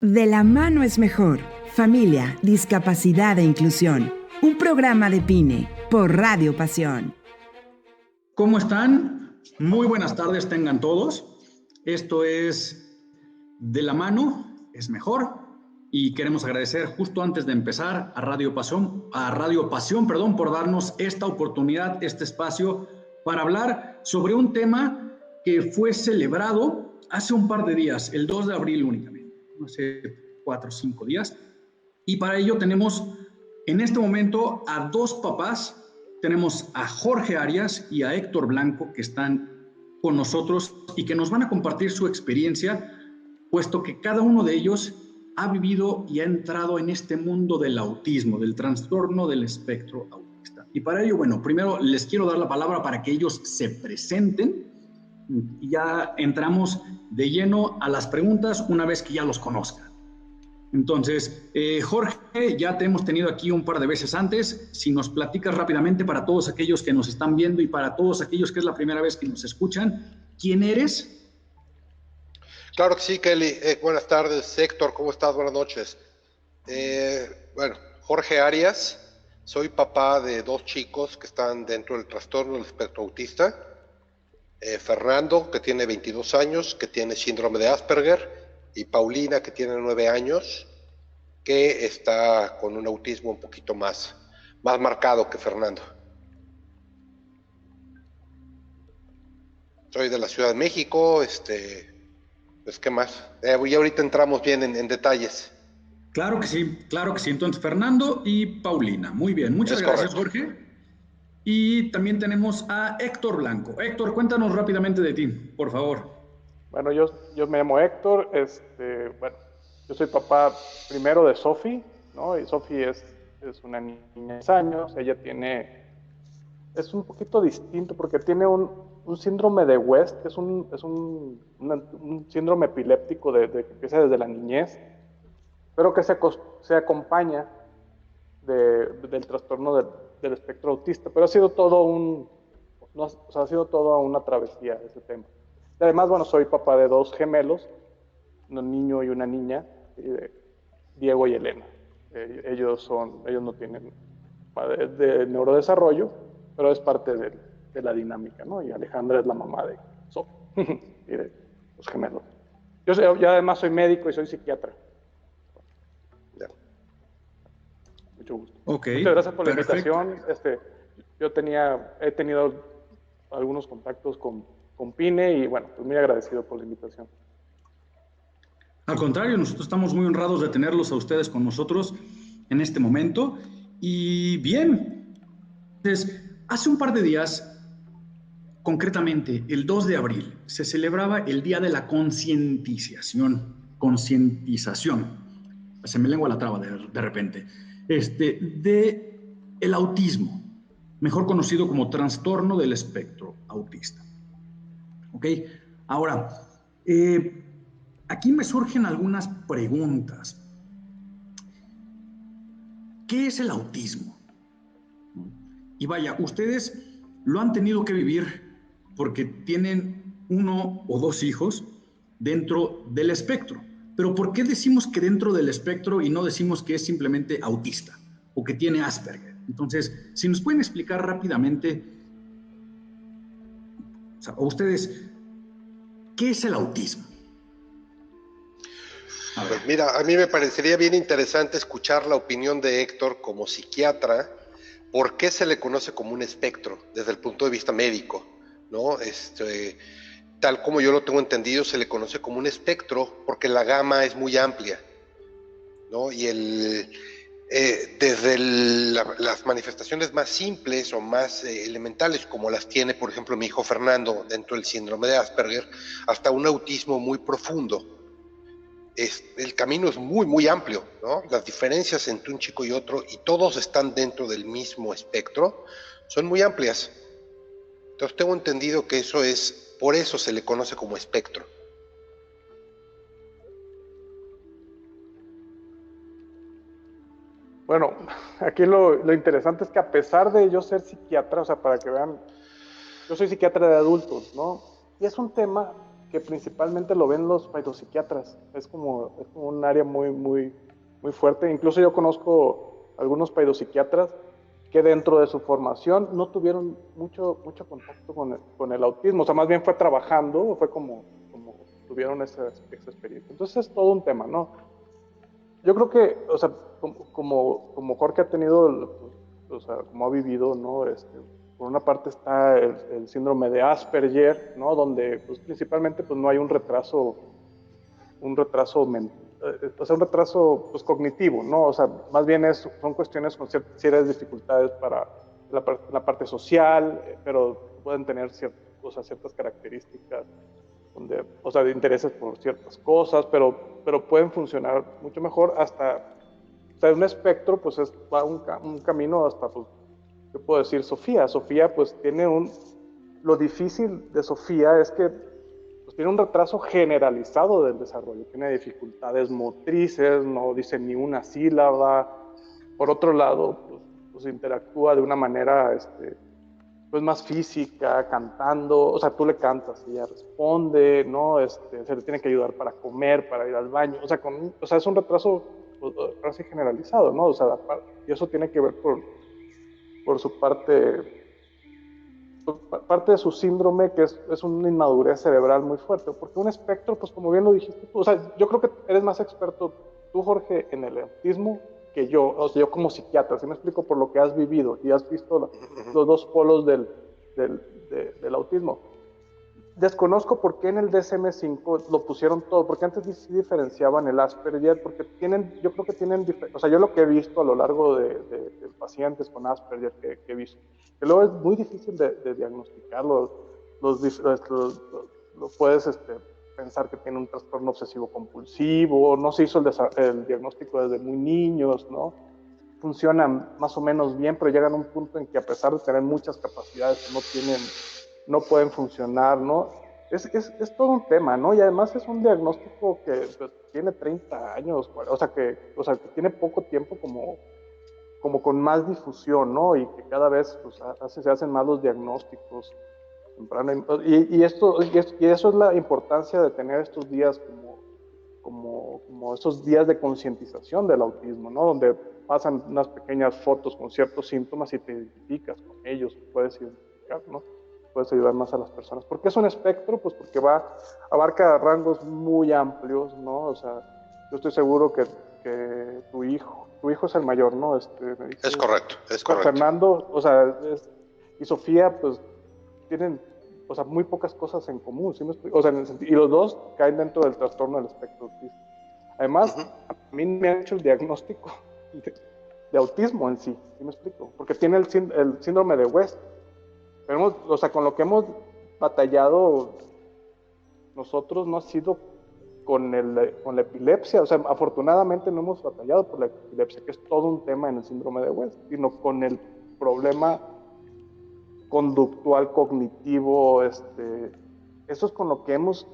De la mano es mejor. Familia, discapacidad e inclusión. Un programa de PINE por Radio Pasión. ¿Cómo están? Muy buenas tardes tengan todos. Esto es De la mano es mejor y queremos agradecer justo antes de empezar a Radio Pasión, por darnos esta oportunidad, este espacio para hablar sobre un tema que fue celebrado hace un par de días, el 2 de abril únicamente, hace 4 o 5 días. Y para ello tenemos en este momento a dos papás. Tenemos a Jorge Arias y a Héctor Blanco que están con nosotros y que nos van a compartir su experiencia, puesto que cada uno de ellos ha vivido y ha entrado en este mundo del autismo, del trastorno del espectro autista. Y para ello, bueno, primero les quiero dar la palabra para que ellos se presenten y ya entramos de lleno a las preguntas una vez que ya los conozcan. Entonces, Jorge, ya te hemos tenido aquí un par de veces antes. Si nos platicas rápidamente para todos aquellos que nos están viendo y para todos aquellos que es la primera vez que nos escuchan, ¿quién eres? Claro que sí, Kelly. Buenas tardes, Héctor, ¿cómo estás? Buenas noches. Bueno, Jorge Arias, soy papá de dos chicos que están dentro del trastorno del espectro autista. Fernando, que tiene 22 años, que tiene síndrome de Asperger, y Paulina, que tiene 9 años, que está con un autismo un poquito más marcado que Fernando. Soy de la Ciudad de México, pues ¿qué más? Y ahorita entramos bien en detalles. Claro que sí, claro que sí. Entonces, Fernando y Paulina. Muy bien, muchas gracias, correcto, Jorge. Y también tenemos a Héctor Blanco. Héctor, cuéntanos rápidamente de ti, por favor. Bueno, yo me llamo Héctor, bueno, yo soy papá primero de Sofi, ¿no? Y Sofi es una niña de 6 años, ella es un poquito distinto porque tiene un síndrome de West, que es un síndrome epiléptico que empieza desde la niñez, pero que se acompaña del trastorno del espectro autista, pero ha sido todo una travesía ese tema. Además, bueno, soy papá de 2 gemelos, un niño y una niña, Diego y Elena. Ellos no tienen de neurodesarrollo, pero es parte de la dinámica, ¿no? Y Alejandra es la mamá de Sofi y de los gemelos. Yo además soy médico y soy psiquiatra. Ya. Mucho gusto. Okay, muchas gracias por perfecto. La invitación. He tenido algunos contactos con PINE y bueno, pues muy agradecido por la invitación. Al contrario, nosotros estamos muy honrados de tenerlos a ustedes con nosotros en este momento. Y bien, entonces, hace un par de días, concretamente el 2 de abril, se celebraba el Día de la Concientización. Se me lengua la traba de repente. De el autismo, mejor conocido como trastorno del espectro autista. ¿Ok? Ahora, aquí me surgen algunas preguntas. ¿Qué es el autismo? Y vaya, ustedes lo han tenido que vivir porque tienen 1 o 2 hijos dentro del espectro. Pero ¿por qué decimos que dentro del espectro y no decimos que es simplemente autista o que tiene Asperger? Entonces, si nos pueden explicar rápidamente, o sea, ustedes, ¿qué es el autismo? Pues mira, a mí me parecería bien interesante escuchar la opinión de Héctor como psiquiatra. ¿Por qué se le conoce como un espectro desde el punto de vista médico? ¿No? Tal como yo lo tengo entendido, se le conoce como un espectro porque la gama es muy amplia, ¿no? Y desde las manifestaciones más simples o más elementales, como las tiene, por ejemplo, mi hijo Fernando dentro del síndrome de Asperger, hasta un autismo muy profundo. El camino es muy, muy amplio, ¿no? Las diferencias entre un chico y otro, y todos están dentro del mismo espectro, son muy amplias. Entonces tengo entendido que por eso se le conoce como espectro. Bueno, aquí lo interesante es que a pesar de yo ser psiquiatra, o sea, para que vean, yo soy psiquiatra de adultos, ¿no? Y es un tema que principalmente lo ven los pseudopsiquiatras. Es como un área muy fuerte. Incluso yo conozco algunos pseudopsiquiatras que dentro de su formación no tuvieron mucho contacto con el autismo. O sea, más bien fue trabajando, fue como tuvieron esa experiencia. Entonces es todo un tema, ¿no? Yo creo que, o sea, como Jorge ha tenido, o sea, como ha vivido, ¿no? Por una parte está el síndrome de Asperger, ¿no? Donde, pues, principalmente, pues, no hay un retraso mental, o sea, un retraso, pues, cognitivo, ¿no? O sea, más bien son cuestiones con ciertas dificultades para la parte social, pero pueden tener ciertas características o sea, de intereses por ciertas cosas, pero pueden funcionar mucho mejor hasta, o sea, un espectro, pues, va un camino hasta, pues, ¿qué puedo decir? Sofía, pues, lo difícil de Sofía es que pues, tiene un retraso generalizado del desarrollo, tiene dificultades motrices, no dice ni una sílaba. Por otro lado, pues interactúa de una manera pues más física, cantando, o sea, tú le cantas y ella responde, ¿no? Se le tiene que ayudar para comer, para ir al baño, o sea, es un retraso casi generalizado, ¿no? O sea, y eso tiene que ver por su parte de su síndrome, que es una inmadurez cerebral muy fuerte, porque un espectro, pues como bien lo dijiste tú, o sea, yo creo que eres más experto tú, Jorge, en el autismo que yo, o sea, yo como psiquiatra, ¿sí me explico? Por lo que has vivido y has visto los dos polos del autismo. Desconozco por qué en el DSM-5 lo pusieron todo, porque antes sí diferenciaban el Asperger, porque yo creo que o sea, yo lo que he visto a lo largo de pacientes con Asperger que he visto, que luego es muy difícil de diagnosticarlo, lo puedes pensar que tiene un trastorno obsesivo compulsivo, no se hizo el diagnóstico desde muy niños, ¿no? Funcionan más o menos bien, pero llegan a un punto en que a pesar de tener muchas capacidades, no pueden funcionar, ¿no? Es todo un tema, ¿no? Y además es un diagnóstico que pues, tiene 30 años, o sea, que tiene poco tiempo como con más difusión, ¿no? Y que cada vez pues, se hacen más los diagnósticos tempranos. Y eso es la importancia de tener estos días como esos días de concientización del autismo, ¿no? Donde pasan unas pequeñas fotos con ciertos síntomas y te identificas con ellos, puedes identificar, ¿no? Puedes ayudar más a las personas. ¿Por qué es un espectro? Pues porque abarca rangos muy amplios, ¿no? O sea, yo estoy seguro que tu hijo es el mayor, ¿no? Me dice, es correcto. Fernando, o sea, y Sofía, pues, tienen, o sea, muy pocas cosas en común, ¿sí me explico? O sea, y los dos caen dentro del trastorno del espectro autista. Además, a mí me han hecho el diagnóstico de autismo en sí me explico? Porque tiene el síndrome de West. Pero o sea, con lo que hemos batallado nosotros no ha sido con la epilepsia, o sea, afortunadamente no hemos batallado por la epilepsia, que es todo un tema en el síndrome de West, sino con el problema conductual, cognitivo, eso es con lo que hemos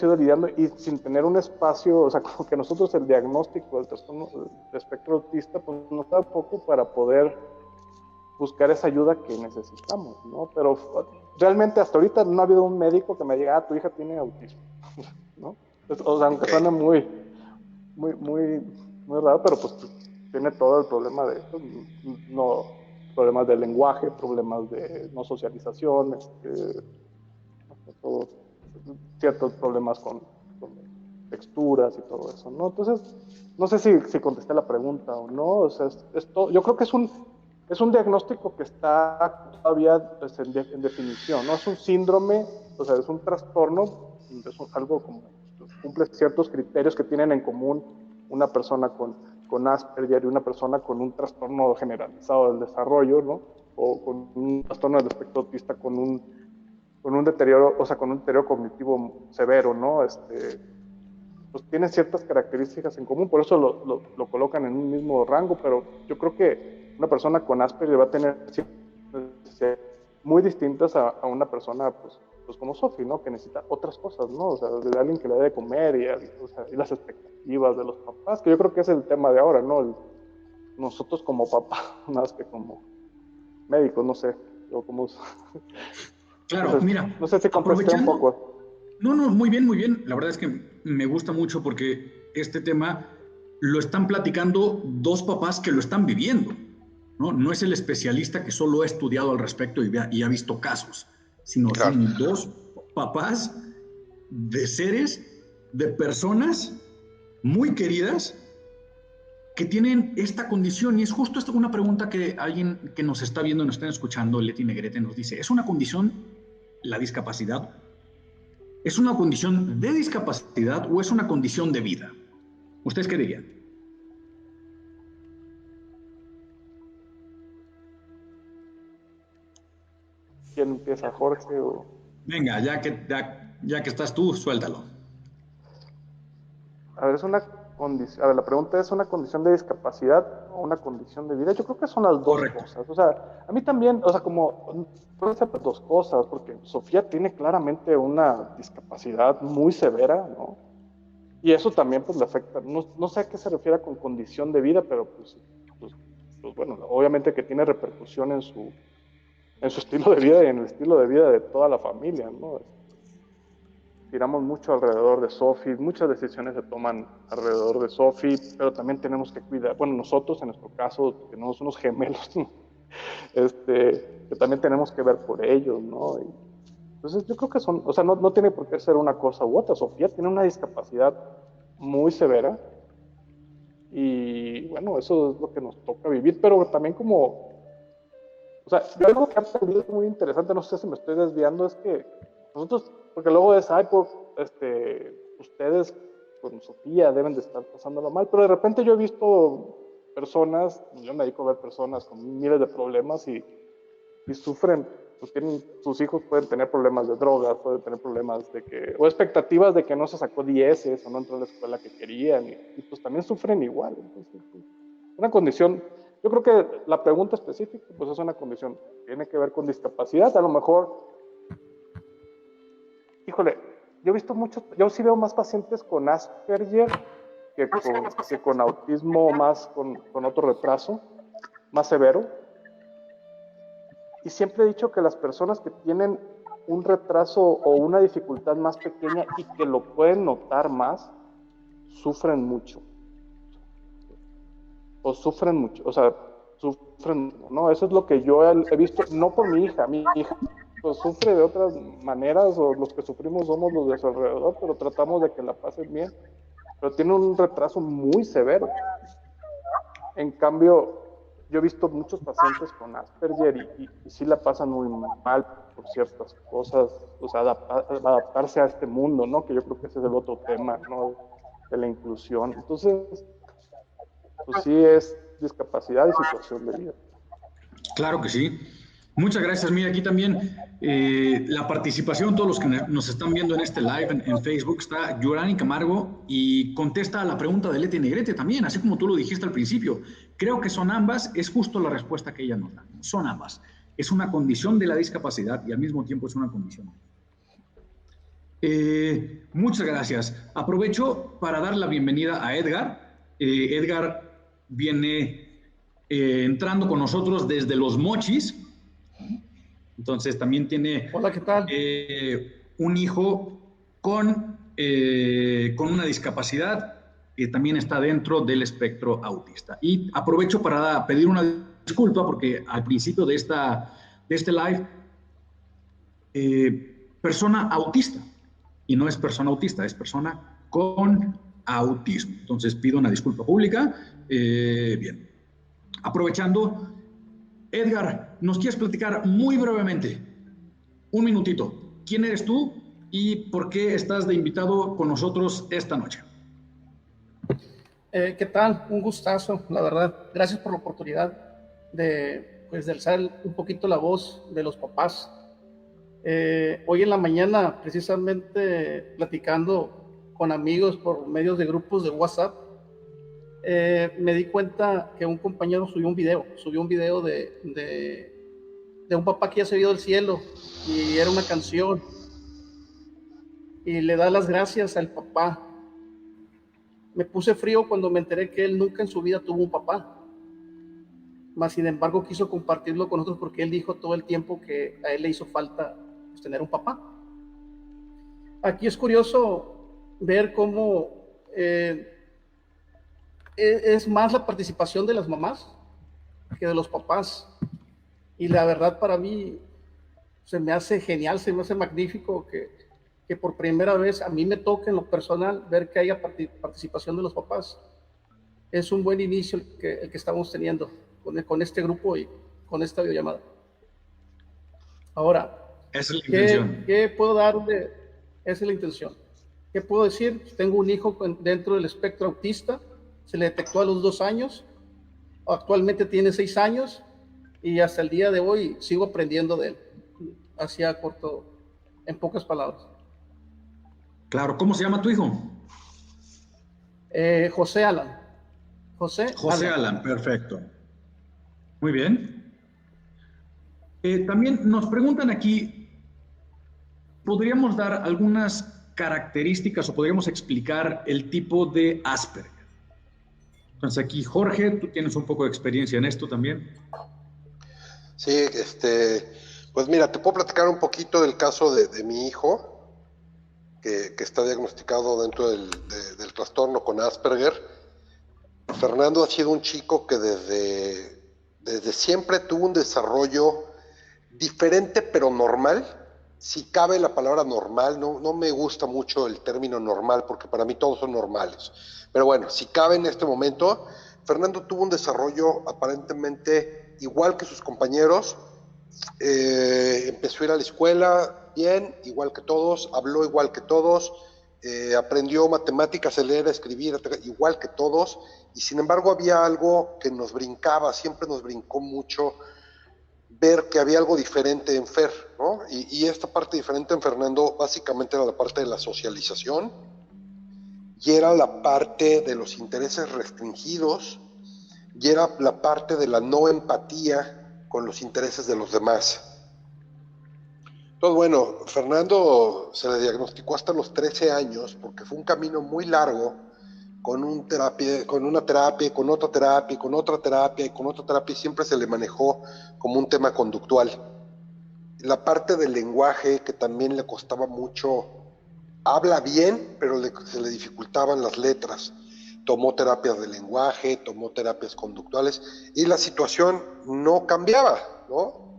ido lidiando y sin tener un espacio, o sea, como que nosotros el diagnóstico del trastorno del espectro autista, pues nos da poco para poder buscar esa ayuda que necesitamos, ¿no? Pero realmente hasta ahorita no ha habido un médico que me diga, tu hija tiene autismo, ¿no? O sea, aunque suena muy raro, pero pues tiene todo el problema de problemas de lenguaje, problemas de no socialización, ciertos problemas con texturas y todo eso, ¿no? Entonces, no sé si contesté la pregunta o no, o sea, yo creo que es un diagnóstico que está todavía pues, en definición, ¿no? Es un síndrome, o sea, es un trastorno, es algo como cumple ciertos criterios que tienen en común una persona con Asperger y una persona con un trastorno generalizado del desarrollo, ¿no? O con un trastorno del espectro autista con un deterioro, o sea, con un deterioro cognitivo severo, ¿no? Pues tiene ciertas características en común, por eso lo colocan en un mismo rango, pero yo creo que una persona con Asperger va a tener necesidades muy distintas a una persona, pues como Sophie, ¿no? Que necesita otras cosas, ¿no? O sea, de alguien que le debe comer y las expectativas de los papás, que yo creo que es el tema de ahora, ¿no? Nosotros como papás, más que como médicos, no sé, o como... Claro, Entonces, mira, no sé si contesté un poco. No, no, muy bien, muy bien. La verdad es que me gusta mucho porque este tema lo están platicando dos papás que lo están viviendo, ¿no? No es el especialista que solo ha estudiado al respecto y ha visto casos, sino Claro. son dos papás de seres, de personas muy queridas que tienen esta condición. Y es justo esta una pregunta que alguien que nos está viendo, nos está escuchando, Leti Negrete, nos dice, ¿es una condición la discapacidad? ¿Es una condición de discapacidad o es una condición de vida? ¿Ustedes qué dirían? ¿Quién empieza, Jorge? Venga, ya que estás tú, suéltalo. A ver, es una condición. A ver, la pregunta es: ¿una condición de discapacidad o una condición de vida? Yo creo que son las dos Correcto. cosas. O sea, a mí también, o sea, como pueden ser las dos cosas, porque Sofía tiene claramente una discapacidad muy severa, ¿no? Y eso también, pues, le afecta. No sé a qué se refiere con condición de vida, pero pues bueno, obviamente que tiene repercusión en su estilo de vida y en el estilo de vida de toda la familia, ¿no? Giramos mucho alrededor de Sofi, muchas decisiones se toman alrededor de Sofi, pero también tenemos que cuidar, bueno, nosotros en nuestro caso tenemos unos gemelos, que también tenemos que ver por ellos, ¿no? Y entonces yo creo que son, o sea, no tiene por qué ser una cosa u otra. Sofía tiene una discapacidad muy severa y bueno, eso es lo que nos toca vivir, pero también como, o sea, yo algo que he aprendido muy interesante, no sé si me estoy desviando, es que nosotros, porque luego es, ay, pues, ustedes con Sofía deben de estar pasándolo mal, pero de repente yo he visto personas, yo me dedico a ver personas con miles de problemas y sufren, pues sus hijos pueden tener problemas de drogas, pueden tener problemas de que, o expectativas de que no se sacó 10 o no entró a la escuela que querían, y pues también sufren igual. Entonces, pues, una condición, yo creo que la pregunta específica, pues es una condición, tiene que ver con discapacidad, a lo mejor, híjole, yo sí veo más pacientes con Asperger que con autismo, más con otro retraso, más severo. Y siempre he dicho que las personas que tienen un retraso o una dificultad más pequeña y que lo pueden notar más, sufren mucho. O sea, sufren, ¿no? Eso es lo que yo he visto, no por mi hija pues, sufre de otras maneras, o los que sufrimos somos los de su alrededor, pero tratamos de que la pasen bien. Pero tiene un retraso muy severo. En cambio, yo he visto muchos pacientes con Asperger y sí la pasan muy mal por ciertas cosas, o sea, adaptarse a este mundo, ¿no? Que yo creo que ese es el otro tema, ¿no? De la inclusión. Entonces, pues sí es discapacidad y situación de vida. Claro que sí. Muchas gracias. Mira, aquí también la participación, todos los que nos están viendo en este live en Facebook, está Yorani Camargo y contesta a la pregunta de Leti Negrete también, así como tú lo dijiste al principio. Creo que son ambas, es justo la respuesta que ella nos da. Son ambas. Es una condición de la discapacidad y al mismo tiempo es una condición. Muchas gracias. Aprovecho para dar la bienvenida a Edgar. Edgar viene entrando con nosotros desde Los Mochis. Entonces también tiene Hola, ¿qué tal? Un hijo con una discapacidad que también está dentro del espectro autista. Y aprovecho para pedir una disculpa porque al principio de este live, persona autista, y no es persona autista, es persona con autismo. Entonces pido una disculpa pública. Bien, aprovechando, Edgar, ¿nos quieres platicar muy brevemente, un minutito, quién eres tú y por qué estás de invitado con nosotros esta noche? ¿Qué tal? Un gustazo, la verdad. Gracias por la oportunidad de alzar un poquito la voz de los papás. Hoy en la mañana, precisamente platicando con amigos por medios de grupos de WhatsApp, me di cuenta que un compañero subió un video de un papá que ya se había ido al cielo y era una canción y le da las gracias al papá. Me puse frío cuando me enteré que él nunca en su vida tuvo un papá, mas sin embargo quiso compartirlo con nosotros porque él dijo todo el tiempo que a él le hizo falta, pues, tener un papá. aquí es curioso ver cómo es más la participación de las mamás que de los papás. Y la verdad para mí se me hace genial, se me hace magnífico que por primera vez a mí me toque en lo personal ver que haya participación de los papás. Es un buen inicio el que estamos teniendo con este grupo y con esta videollamada. Ahora, esa es la intención. ¿qué puedo darle? Esa es la intención. ¿Qué puedo decir? Tengo un hijo dentro del espectro autista, se le detectó a los 2 años, actualmente tiene 6 años y hasta el día de hoy sigo aprendiendo de él. Así a corto, en pocas palabras. Claro, ¿cómo se llama tu hijo? José Alan. José Alan, perfecto. Muy bien. También nos preguntan aquí, ¿podríamos dar algunas características o podríamos explicar el tipo de Asperger? Entonces aquí, Jorge, tú tienes un poco de experiencia en esto también. Sí, pues mira, te puedo platicar un poquito del caso de mi hijo, que está diagnosticado dentro del trastorno con Asperger. Fernando ha sido un chico que desde siempre tuvo un desarrollo diferente pero normal. Si cabe la palabra normal, no me gusta mucho el término normal porque para mí todos son normales. Pero bueno, si cabe en este momento, Fernando tuvo un desarrollo aparentemente igual que sus compañeros. Empezó a ir a la escuela bien, igual que todos, habló igual que todos, aprendió matemáticas, a leer, a escribir, igual que todos, y sin embargo había algo que nos brincaba, siempre nos brincó mucho ver que había algo diferente en Fer, ¿no? Y esta parte diferente en Fernando básicamente era la parte de la socialización y era la parte de los intereses restringidos y era la parte de la no empatía con los intereses de los demás. Entonces, bueno, Fernando se le diagnosticó hasta los 13 años porque fue un camino muy largo con una terapia, con otra terapia, con otra terapia y con otra terapia, y siempre se le manejó como un tema conductual. La parte del lenguaje, que también le costaba mucho, habla bien, pero se le dificultaban las letras. Tomó terapias de lenguaje, tomó terapias conductuales, y la situación no cambiaba, ¿no?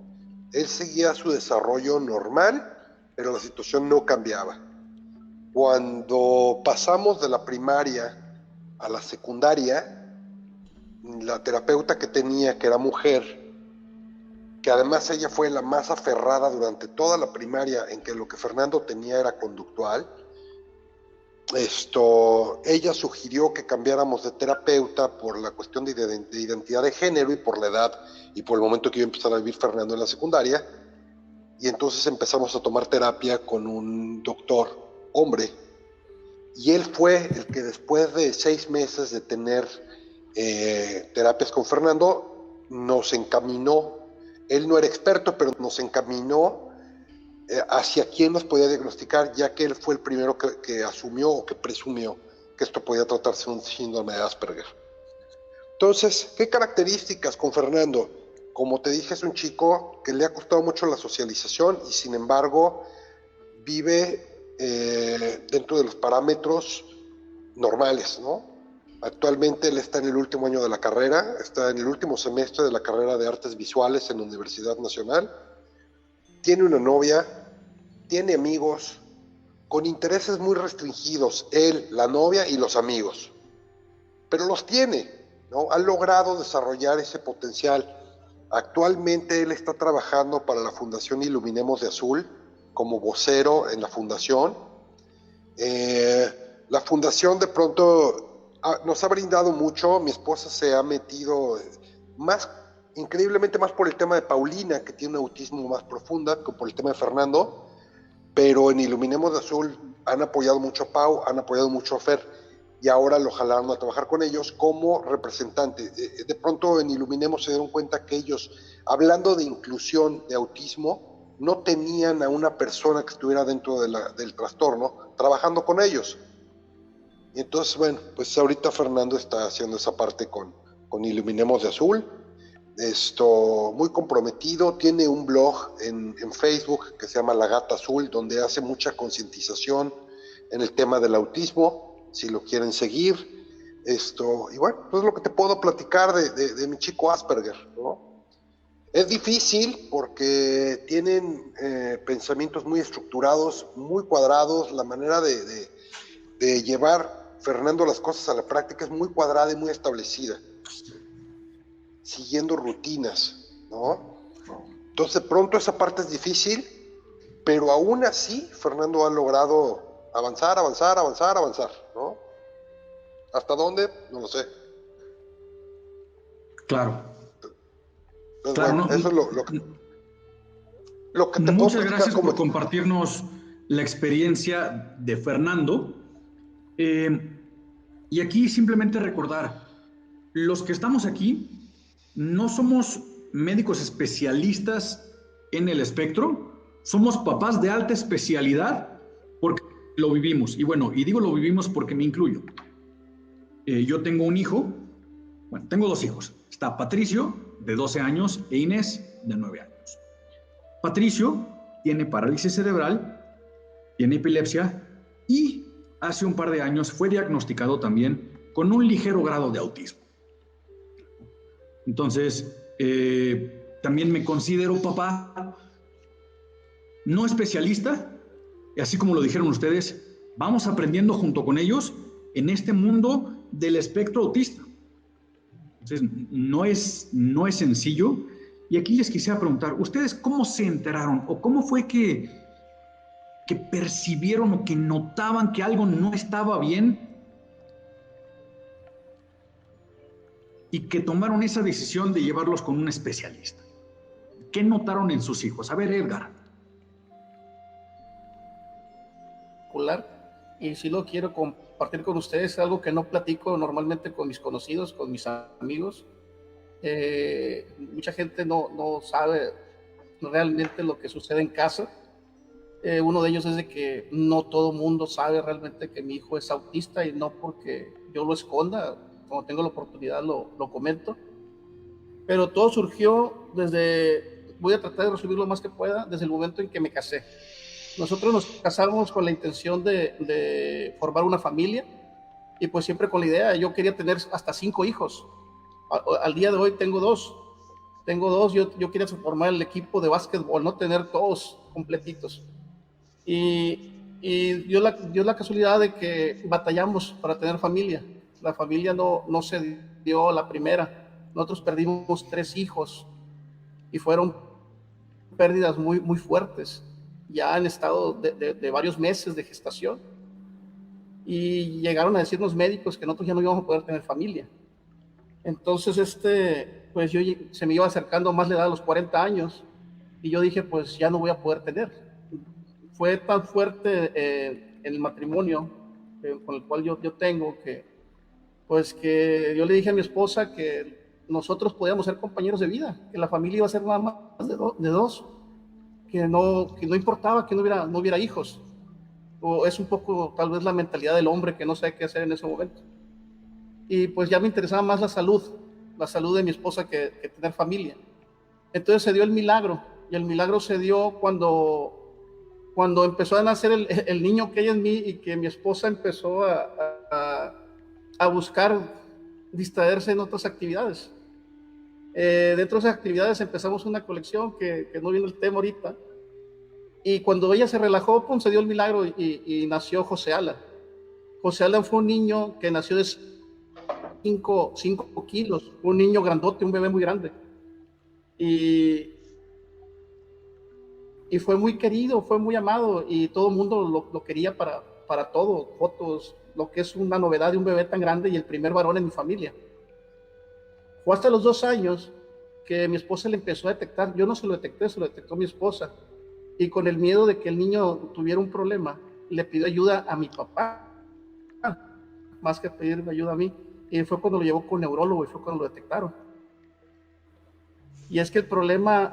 Él seguía su desarrollo normal, pero la situación no cambiaba. Cuando pasamos de la primaria a la secundaria, la terapeuta que tenía, que era mujer, que además ella fue la más aferrada durante toda la primaria en que lo que Fernando tenía era conductual, ella sugirió que cambiáramos de terapeuta por la cuestión de identidad de género y por la edad y por el momento que iba a empezar a vivir Fernando en la secundaria, y entonces empezamos a tomar terapia con un doctor hombre. Y él fue el que después de 6 meses de tener terapias con Fernando, nos encaminó, él no era experto, pero nos encaminó hacia quién nos podía diagnosticar, ya que él fue el primero que asumió o que presumió que esto podía tratarse de un síndrome de Asperger. Entonces, ¿qué características con Fernando? Como te dije, es un chico que le ha costado mucho la socialización y sin embargo vive dentro de los parámetros normales, ¿no? Actualmente él está en el último año de la carrera, está en el último semestre de la carrera de Artes Visuales en la Universidad Nacional, tiene una novia, tiene amigos, con intereses muy restringidos, él, la novia y los amigos, pero los tiene, ¿no? Ha logrado desarrollar ese potencial. Actualmente él está trabajando para la Fundación Iluminemos de Azul, como vocero en la fundación. La fundación de pronto nos ha brindado mucho. Mi esposa se ha metido increíblemente más por el tema de Paulina, que tiene un autismo más profunda, que por el tema de Fernando, pero en Iluminemos de Azul han apoyado mucho a Pau, han apoyado mucho a Fer, y ahora lo jalaron a trabajar con ellos como representante. De pronto en Iluminemos se dieron cuenta que ellos, hablando de inclusión de autismo, no tenían a una persona que estuviera dentro del trastorno trabajando con ellos. Y entonces, bueno, pues ahorita Fernando está haciendo esa parte con Iluminemos de Azul. muy comprometido, tiene un blog en Facebook que se llama La Gata Azul, donde hace mucha concientización en el tema del autismo, si lo quieren seguir. Y bueno, pues es lo que te puedo platicar de mi chico Asperger, ¿no? Es difícil porque tienen pensamientos muy estructurados, muy cuadrados, la manera de llevar, Fernando, las cosas a la práctica es muy cuadrada y muy establecida, siguiendo rutinas, ¿no? Entonces, de pronto esa parte es difícil, pero aún así, Fernando ha logrado avanzar, ¿no? ¿Hasta dónde? No lo sé. Claro. Entonces, claro, bueno, no, eso es lo que te puedo muchas platicar gracias como... por compartirnos la experiencia de Fernando. Y aquí simplemente recordar, los que estamos aquí no somos médicos especialistas en el espectro, somos papás de alta especialidad porque lo vivimos. Y bueno, y digo lo vivimos porque me incluyo. Yo tengo un hijo, bueno, tengo dos hijos. Está Patricio, de 12 años, e Inés, de 9 años. Patricio tiene parálisis cerebral, tiene epilepsia y hace un par de años fue diagnosticado también con un ligero grado de autismo. Entonces, también me considero papá no especialista, y así como lo dijeron ustedes, vamos aprendiendo junto con ellos en este mundo del espectro autista. Entonces, no es sencillo. Y aquí les quisiera preguntar, ¿ustedes cómo se enteraron o cómo fue que percibieron o que notaban que algo no estaba bien y que tomaron esa decisión de llevarlos con un especialista? ¿Qué notaron en sus hijos? A ver, Edgar. Y si lo quiero compartir con ustedes, algo que no platico normalmente con mis conocidos, con mis amigos. Mucha gente no sabe realmente lo que sucede en casa. Uno de ellos es de que no todo mundo sabe realmente que mi hijo es autista, y no porque yo lo esconda, cuando tengo la oportunidad lo comento. Pero todo surgió voy a tratar de resumirlo lo más que pueda, desde el momento en que me casé. Nosotros nos casamos con la intención de formar una familia, y pues siempre con la idea, yo quería tener hasta 5 hijos. Al día de hoy tengo dos. Yo quería formar el equipo de básquetbol, no tener todos completitos. Y dio la casualidad de que batallamos para tener familia. La familia no se dio a la primera. Nosotros perdimos 3 hijos y fueron pérdidas muy, muy fuertes. Ya en estado de varios meses de gestación. Y llegaron a decirnos médicos que nosotros ya no íbamos a poder tener familia. Entonces, pues se me iba acercando más la edad de los 40 años, y yo dije, pues ya no voy a poder tener. Fue tan fuerte el matrimonio con el cual yo tengo, que yo le dije a mi esposa que nosotros podíamos ser compañeros de vida, que la familia iba a ser nada más de dos, que no importaba que no hubiera hijos. O es un poco tal vez la mentalidad del hombre que no sabe qué hacer en ese momento. Y pues ya me interesaba más la salud de mi esposa que tener familia. Entonces se dio el milagro, y el milagro se dio cuando empezó a nacer el niño que hay en mí, y que mi esposa empezó a buscar distraerse en otras actividades. Dentro de esas actividades empezamos una colección que no viene el tema ahorita, y cuando ella se relajó, se dio el milagro y nació José Alan. José Alan fue un niño que nació de 5 kilos, un niño grandote, un bebé muy grande. Y fue muy querido, fue muy amado, y todo el mundo lo quería para todo, fotos, lo que es una novedad de un bebé tan grande y el primer varón en mi familia. Fue hasta los 2 años que mi esposa le empezó a detectar. Yo no se lo detecté, se lo detectó mi esposa. Y con el miedo de que el niño tuviera un problema, le pidió ayuda a mi papá, más que pedirme ayuda a mí. Y fue cuando lo llevó con neurólogo, y fue cuando lo detectaron. Y es que el problema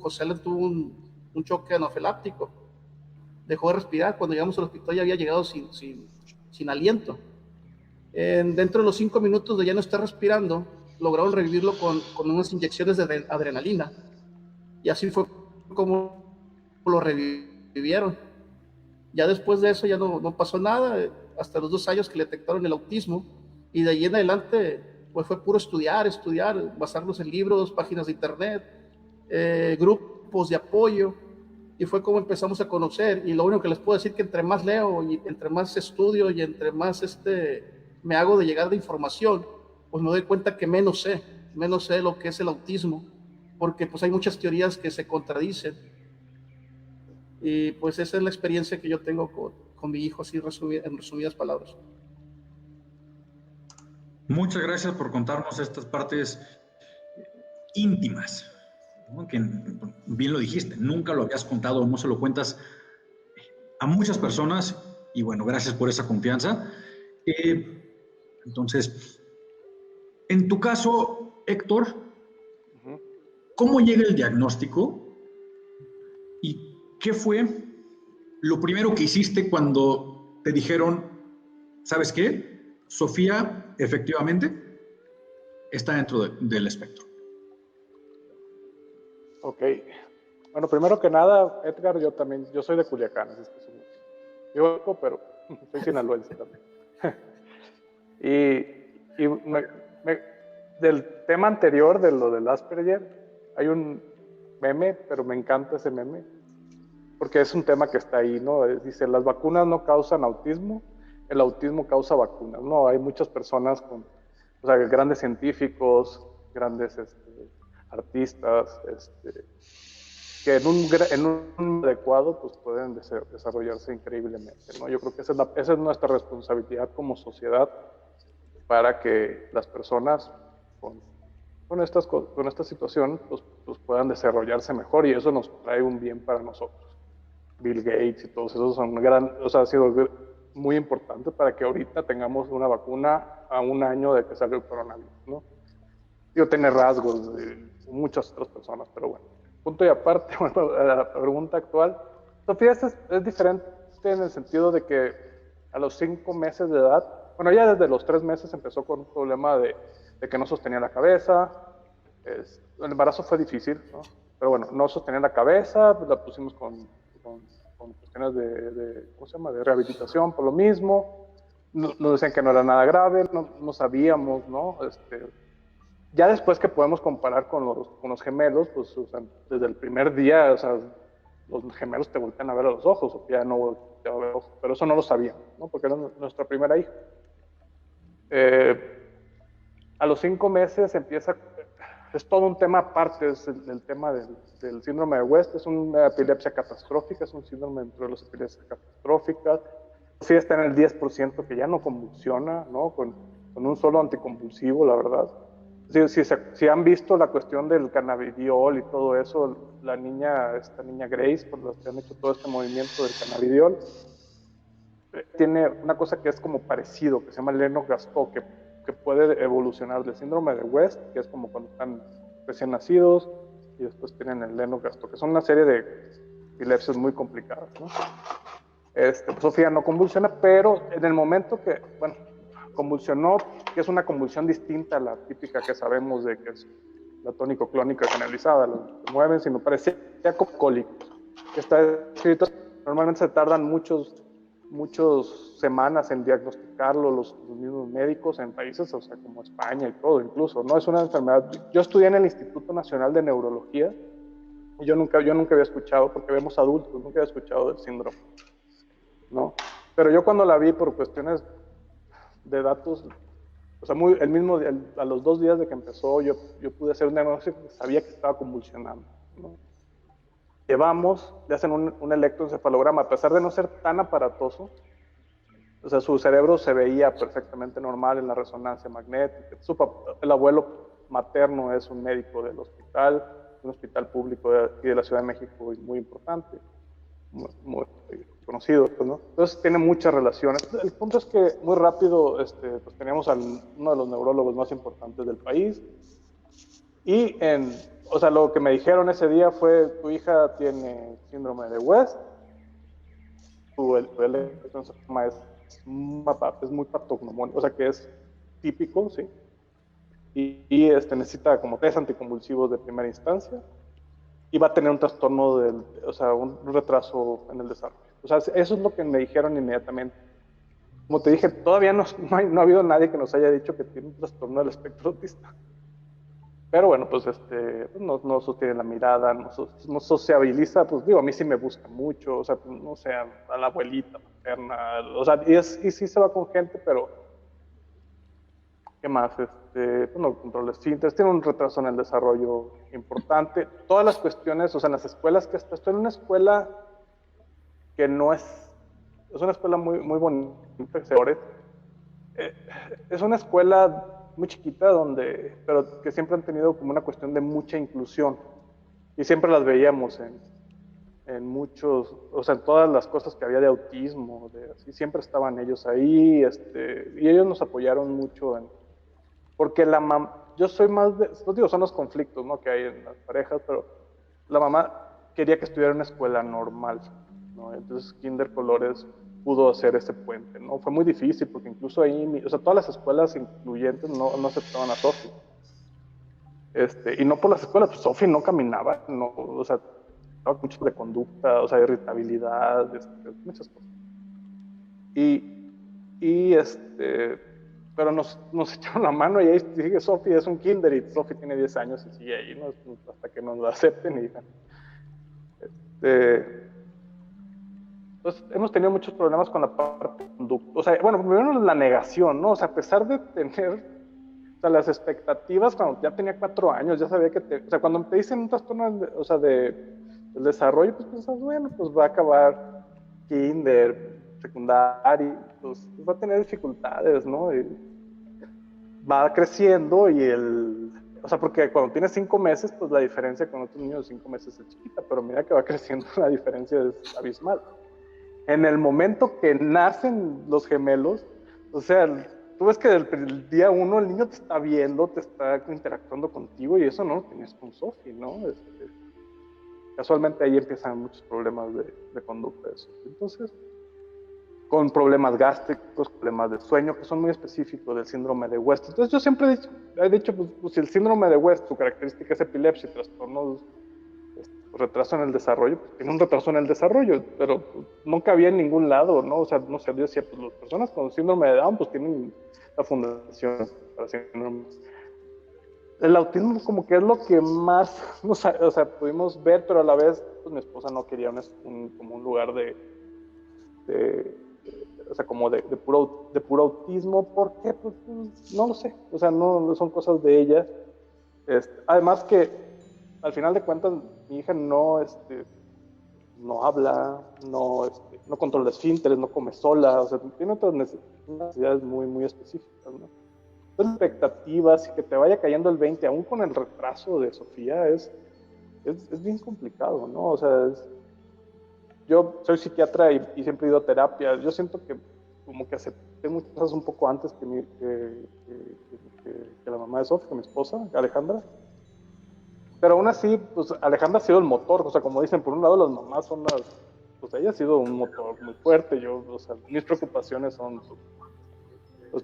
José le tuvo un choque anafiláctico. Dejó de respirar. Cuando llegamos al hospital ya había llegado sin aliento. Dentro de los 5 minutos de ya no estar respirando, lograron revivirlo con unas inyecciones de adrenalina. Y así fue como lo revivieron. Ya después de eso ya no pasó nada, hasta los 2 años que le detectaron el autismo, y de ahí en adelante pues fue puro estudiar, basarnos en libros, páginas de internet, grupos de apoyo, y fue como empezamos a conocer. Y lo único que les puedo decir que entre más leo y entre más estudio y entre más me hago de llegar de información, pues me doy cuenta que menos sé lo que es el autismo, porque pues hay muchas teorías que se contradicen. Y pues esa es la experiencia que yo tengo con mi hijo, así en resumidas palabras. Muchas gracias por contarnos estas partes íntimas, ¿no? Que bien lo dijiste, nunca lo habías contado, no se lo cuentas a muchas personas, y bueno, gracias por esa confianza. Entonces, en tu caso, Héctor, ¿cómo llega el diagnóstico y qué fue lo primero que hiciste cuando te dijeron, ¿sabes qué? Sofía, efectivamente, está dentro del espectro? Ok. Bueno, primero que nada, Edgar, yo soy de Culiacán, así es que soy biólogo, pero soy sinaloense también. Del tema anterior, de lo del Asperger, hay un meme, pero me encanta ese meme, porque es un tema que está ahí, ¿no? Dice, las vacunas no causan autismo, el autismo causa vacunas, ¿no? Hay muchas personas grandes científicos, grandes artistas, que en un adecuado pues pueden desarrollarse increíblemente, ¿no? Yo creo que esa es nuestra responsabilidad como sociedad, para que las personas con esta situación pues puedan desarrollarse mejor, y eso nos trae un bien para nosotros. Bill Gates y todos esos ha sido muy importante para que ahorita tengamos una vacuna a 1 año de que salió el coronavirus, ¿no? Tiene rasgos de muchas otras personas, pero bueno. Punto y aparte, bueno, la pregunta actual. Sofía es diferente en el sentido de que a los 5 meses de edad, bueno, ya desde los 3 meses empezó con un problema de que no sostenía la cabeza. El embarazo fue difícil, ¿no? Pero bueno, no sostenía la cabeza, pues la pusimos con cuestiones ¿cómo se llama?, de rehabilitación por lo mismo. Nos decían que no era nada grave, no sabíamos, ¿no? Ya después que podemos comparar con los gemelos, pues, o sea, desde el primer día, o sea, los gemelos te voltean a ver a los ojos, o ya no voltean a ver a los ojos, pero eso no lo sabíamos, ¿no? Porque era nuestra primera hija. A los 5 meses es todo un tema aparte, es el tema del síndrome de West. Es una epilepsia catastrófica, es un síndrome dentro de las epilepsias catastróficas. Sí está en el 10% que ya no convulsiona, ¿no? Con un solo anticonvulsivo, la verdad. Si han visto la cuestión del cannabidiol y todo eso, esta niña Grace, por los que han hecho todo este movimiento del cannabidiol, tiene una cosa que es como parecido, que se llama Lennox-Gastaut, que puede evolucionar del síndrome de West, que es como cuando están recién nacidos, y después tienen el Lennox-Gastaut, que son una serie de epilepsias muy complicadas, ¿no? Pues Sofía no convulsiona, pero en el momento que, bueno, convulsionó, que es una convulsión distinta a la típica que sabemos de que es la tónico-clónica generalizada, lo que mueven, sino parecía como cólico, que está escrito, normalmente se tardan muchas semanas en diagnosticarlo los mismos médicos en países, o sea, como España y todo, incluso, ¿no? Es una enfermedad. Yo estudié en el Instituto Nacional de Neurología, y yo nunca había escuchado, porque vemos adultos, nunca había escuchado del síndrome, ¿no? Pero yo cuando la vi por cuestiones de datos, o sea, a los 2 días de que empezó, yo pude hacer un diagnóstico que sabía que estaba convulsionando, ¿no? Le hacen un electroencefalograma, a pesar de no ser tan aparatoso, o sea, su cerebro se veía perfectamente normal en la resonancia magnética. El abuelo materno es un médico del hospital, un hospital público de la Ciudad de México muy importante, muy conocido, ¿no? Entonces tiene muchas relaciones. El punto es que muy rápido pues teníamos a uno de los neurólogos más importantes del país, y o sea, lo que me dijeron ese día fue: tu hija tiene síndrome de West, el electroencefalograma es muy patognomónico, o sea que es típico, ¿sí? necesita como 3 anticonvulsivos de primera instancia y va a tener un trastorno o sea, un retraso en el desarrollo. O sea, eso es lo que me dijeron inmediatamente. Como te dije, todavía no ha habido nadie que nos haya dicho que tiene un trastorno del espectro autista. Pero bueno, pues no sostiene la mirada, no sociabiliza, pues digo, a mí sí me busca mucho, o sea, pues, no sé, a la abuelita materna, o sea, y sí se va con gente, pero ¿qué más? Pues no controla esfínteres, tiene un retraso en el desarrollo importante. Todas las cuestiones, o sea, en las escuelas que estoy en una escuela que no es una escuela muy, muy bonita, es una escuela muy chiquita, pero que siempre han tenido como una cuestión de mucha inclusión. Y siempre las veíamos en muchos, o sea, en todas las cosas que había de autismo, así, siempre estaban ellos ahí, y ellos nos apoyaron mucho porque yo soy más no digo, son los conflictos, ¿no?, que hay en las parejas, pero la mamá quería que estudiara en una escuela normal, ¿no? Entonces Kinder Colores pudo hacer ese puente, ¿no? Fue muy difícil porque incluso ahí, o sea, todas las escuelas incluyentes no aceptaban a Sofi. Y no por las escuelas, pues Sofi no caminaba, no, o sea, estaba mucho de conducta, o sea, irritabilidad, muchas cosas. Pero nos echaron la mano y ahí dije, Sofi es un kinder y Sofi tiene 10 años y sigue ahí, ¿no? Hasta que nos lo acepten y digan. Entonces, hemos tenido muchos problemas con la parte de conducta. O sea, bueno, primero la negación, ¿no? O sea, a pesar de tener, o sea, las expectativas, cuando ya tenía 4 años, ya sabía o sea, cuando te dicen un trastorno, o sea, del desarrollo, pues pensás, bueno, pues va a acabar kinder, secundaria, pues va a tener dificultades, ¿no? Y va creciendo o sea, porque cuando tienes 5 meses, pues la diferencia con otros niños de 5 meses es chiquita, pero mira que va creciendo, la diferencia es abismal. En el momento que nacen los gemelos, o sea, tú ves que el día 1 el niño te está viendo, te está interactuando contigo, y eso no lo tenías con Sofi, ¿no? Casualmente ahí empiezan muchos problemas de conducta de Sofi. Entonces, con problemas gástricos, problemas de sueño, que son muy específicos del síndrome de West. Entonces yo siempre he dicho, pues si el síndrome de West, su característica es epilepsia y trastornos, retraso en el desarrollo, pues tiene un retraso en el desarrollo, pero nunca había en ningún lado, ¿no? O sea, no sé, yo decía, pues las personas con síndrome de Down, pues tienen la fundación para síndrome. El autismo como que es lo que más, o sea, pudimos ver, pero a la vez, pues mi esposa no quería como un lugar o sea, como de puro autismo. ¿Por qué? Pues no lo sé, o sea, no son cosas de ella. Además que al final de cuentas mi hija no habla, no controla esfínteres, no come sola, o sea, tiene otras necesidades muy, muy específicas, ¿no? Entonces, expectativas y que te vaya cayendo el 20, aún con el retraso de Sofía, es bien complicado, ¿no? O sea, yo soy psiquiatra y siempre he ido a terapia. Yo siento que como que acepté muchas cosas un poco antes que la mamá de Sofía, que mi esposa, Alejandra. Pero aún así, pues Alejandra ha sido el motor. O sea, como dicen, por un lado las mamás son pues ella ha sido un motor muy fuerte. O sea, mis preocupaciones son,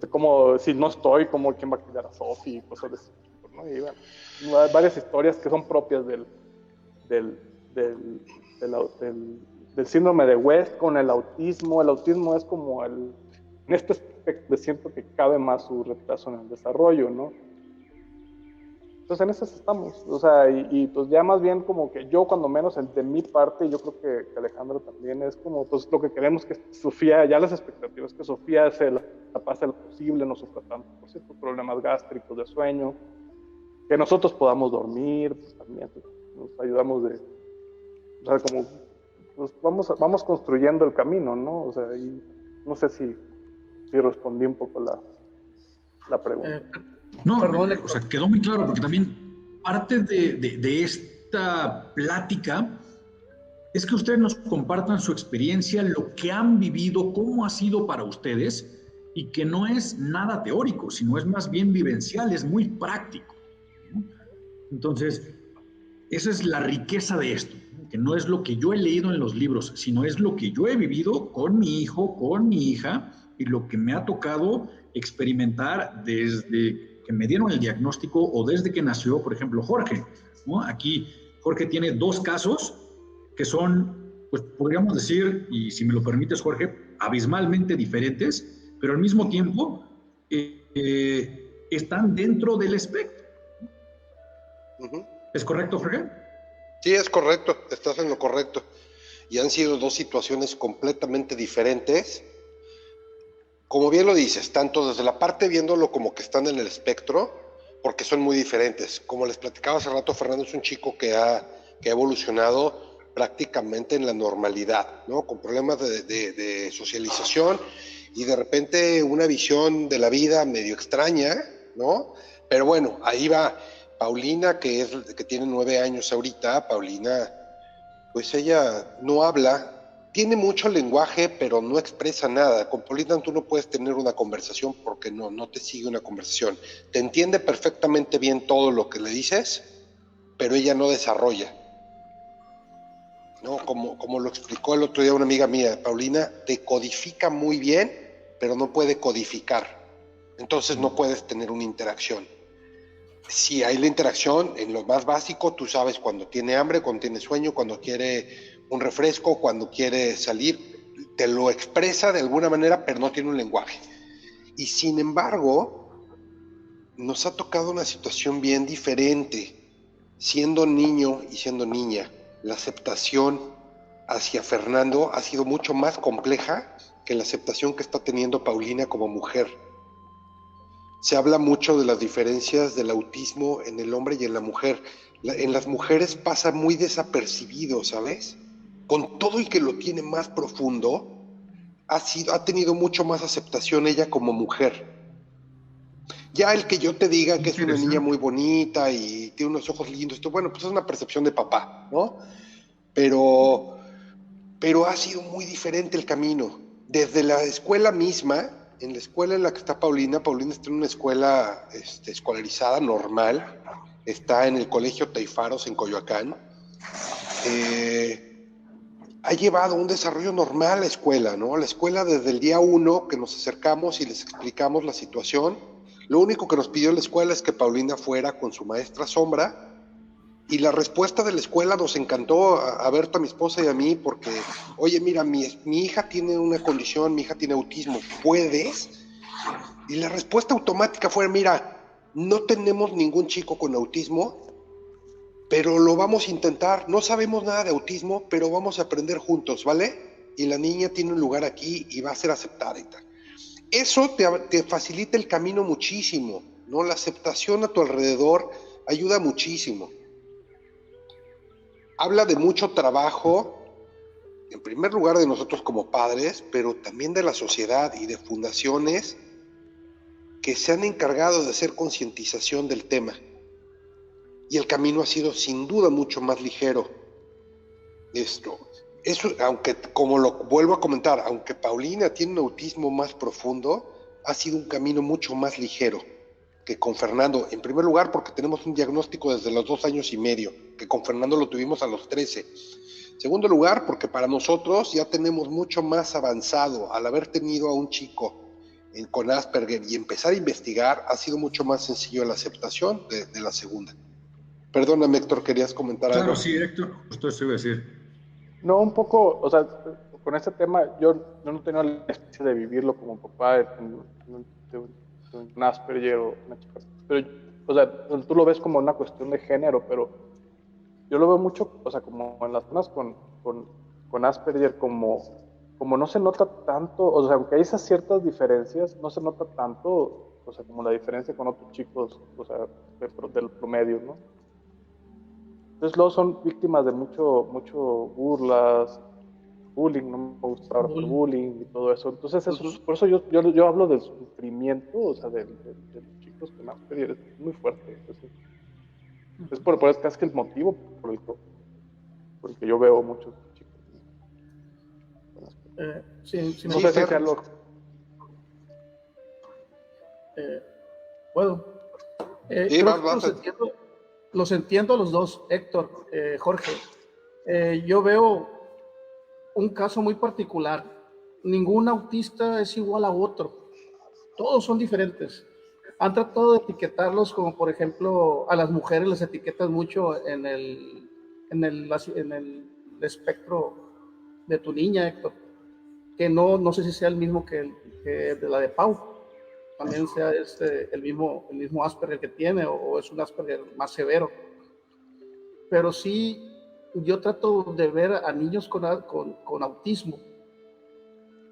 como si no estoy, como quién va a cuidar a Sofía y cosas de ese tipo, ¿no? Y bueno, hay varias historias que son propias del síndrome de West con el autismo. El autismo es como en este aspecto siento que cabe más su retraso en el desarrollo, ¿no? Entonces en esas estamos, o sea, y pues ya más bien como que yo cuando menos de mi parte, yo creo que Alejandra también es como, pues lo que queremos que Sofía, ya las expectativas que Sofía se la pase lo posible, no sufra tanto por ciertos problemas gástricos, de sueño, que nosotros podamos dormir, pues también pues, nos ayudamos o sea, como pues vamos construyendo el camino, ¿no? O sea, y no sé si respondí un poco la pregunta. No, o sea, quedó muy claro, porque también parte de esta plática es que ustedes nos compartan su experiencia, lo que han vivido, cómo ha sido para ustedes, y que no es nada teórico, sino es más bien vivencial, es muy práctico, ¿no? Entonces, esa es la riqueza de esto, ¿no? Que no es lo que yo he leído en los libros, sino es lo que yo he vivido con mi hijo, con mi hija, y lo que me ha tocado experimentar desde que me dieron el diagnóstico o desde que nació, por ejemplo, Jorge, ¿no? Aquí Jorge tiene 2 casos que son, pues podríamos decir, y si me lo permites, Jorge, abismalmente diferentes, pero al mismo tiempo están dentro del espectro. Uh-huh. ¿Es correcto, Jorge? Sí, es correcto, estás en lo correcto. Y han sido 2 situaciones completamente diferentes. Como bien lo dices, tanto desde la parte viéndolo como que están en el espectro, porque son muy diferentes. Como les platicaba hace rato, Fernando es un chico que ha evolucionado prácticamente en la normalidad, ¿no? Con problemas de socialización y de repente una visión de la vida medio extraña, ¿no? Pero bueno, ahí va Paulina, que tiene 9 años ahorita. Paulina, pues ella no habla, tiene mucho lenguaje, pero no expresa nada. Con Paulina tú no puedes tener una conversación porque no te sigue una conversación. Te entiende perfectamente bien todo lo que le dices, pero ella no desarrolla. ¿No? Como lo explicó el otro día una amiga mía, Paulina te codifica muy bien, pero no puede codificar. Entonces no puedes tener una interacción. Si hay la interacción, en lo más básico, tú sabes cuando tiene hambre, cuando tiene sueño, cuando quiere un refresco, cuando quiere salir, te lo expresa de alguna manera, pero no tiene un lenguaje. Y sin embargo, nos ha tocado una situación bien diferente. Siendo niño y siendo niña, la aceptación hacia Fernando ha sido mucho más compleja que la aceptación que está teniendo Paulina como mujer. Se habla mucho de las diferencias del autismo en el hombre y en la mujer. En las mujeres pasa muy desapercibido, ¿sabes? Con todo y que lo tiene más profundo, ha tenido mucho más aceptación ella como mujer. Ya el que yo te diga que es una niña muy bonita y tiene unos ojos lindos, bueno, pues es una percepción de papá, ¿no? Pero ha sido muy diferente el camino. Desde la escuela misma, en la escuela en la que está Paulina está en una escuela escolarizada, normal, está en el Colegio Teifaros en Coyoacán. Ha llevado un desarrollo normal a la escuela, ¿no? La escuela desde el día 1 que nos acercamos y les explicamos la situación, lo único que nos pidió la escuela es que Paulina fuera con su maestra Sombra, y la respuesta de la escuela nos encantó a Berta, mi esposa, y a mí, porque, oye, mira, mi hija tiene una condición, mi hija tiene autismo, ¿puedes? Y la respuesta automática fue, mira, no tenemos ningún chico con autismo, pero lo vamos a intentar. No sabemos nada de autismo, pero vamos a aprender juntos, ¿vale? Y la niña tiene un lugar aquí y va a ser aceptada y tal. Eso te facilita el camino muchísimo, ¿no? La aceptación a tu alrededor ayuda muchísimo. Habla de mucho trabajo, en primer lugar de nosotros como padres, pero también de la sociedad y de fundaciones que se han encargado de hacer concientización del tema. Y el camino ha sido sin duda mucho más ligero. Eso, aunque, como lo vuelvo a comentar, aunque Paulina tiene un autismo más profundo, ha sido un camino mucho más ligero que con Fernando. En primer lugar, porque tenemos un diagnóstico desde los 2 años y medio, que con Fernando lo tuvimos a los 13. Segundo lugar, porque para nosotros ya tenemos mucho más avanzado. Al haber tenido a un chico con Asperger y empezar a investigar, ha sido mucho más sencillo la aceptación de la segunda. Perdóname, Héctor, ¿querías comentar algo? Claro, sí, Héctor, justo eso iba a decir. No, un poco, o sea, con este tema, yo no tengo la experiencia de vivirlo como papá de un Asperger o una chica. Pero, o sea, tú lo ves como una cuestión de género, pero yo lo veo mucho, o sea, como en las personas con Asperger, como no se nota tanto, o sea, aunque hay esas ciertas diferencias, no se nota tanto, o sea, como la diferencia con otros chicos, o sea, del promedio, ¿no? Entonces luego son víctimas de mucho burlas, bullying, no me gusta hablar por bullying y todo eso. Entonces eso, por eso yo hablo del sufrimiento, o sea, de los chicos con Asperger, es muy fuerte. Es por eso casi que el motivo por el que yo veo muchos chicos con Asperger. No sé si sea lo... Bueno, creo que los entiendo a los dos, Héctor, Jorge. Yo veo un caso muy particular. Ningún autista es igual a otro. Todos son diferentes. Han tratado de etiquetarlos como, por ejemplo, a las mujeres les etiquetan mucho en el espectro de tu niña, Héctor, que no sé si sea el mismo que de la de Pau, también sea el mismo Asperger que tiene, o es un Asperger más severo. Pero sí, yo trato de ver a niños con autismo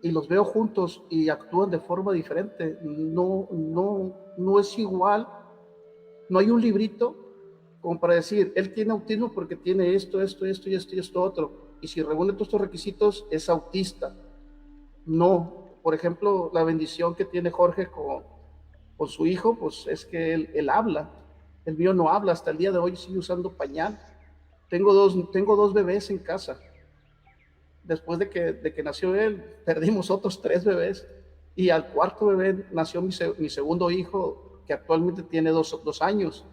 y los veo juntos y actúan de forma diferente. No es igual. No hay un librito como para decir, él tiene autismo porque tiene esto y esto otro. Y si reúne todos estos requisitos, es autista. No. Por ejemplo, la bendición que tiene Jorge con su hijo, pues es que él habla. El mío no habla. Hasta el día de hoy sigue usando pañal. Tengo dos bebés en casa. Después de que nació él, perdimos otros 3 bebés. Y al cuarto bebé nació mi segundo hijo, que actualmente tiene 2 años.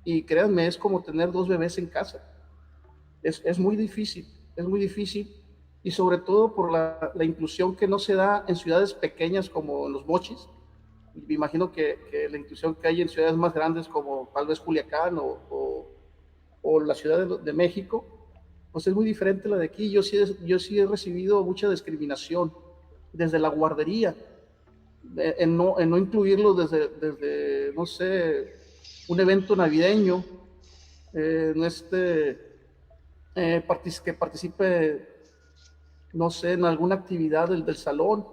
Y créanme, es como tener 2 bebés en casa. Es muy difícil, y sobre todo por la inclusión que no se da en ciudades pequeñas como en Los Mochis. Me imagino que la inclusión que hay en ciudades más grandes como tal vez Culiacán o la Ciudad de México, pues es muy diferente a la de aquí. Yo sí he recibido mucha discriminación desde la guardería, en no incluirlo desde no sé, un evento navideño, que participe, no sé, en alguna actividad del salón.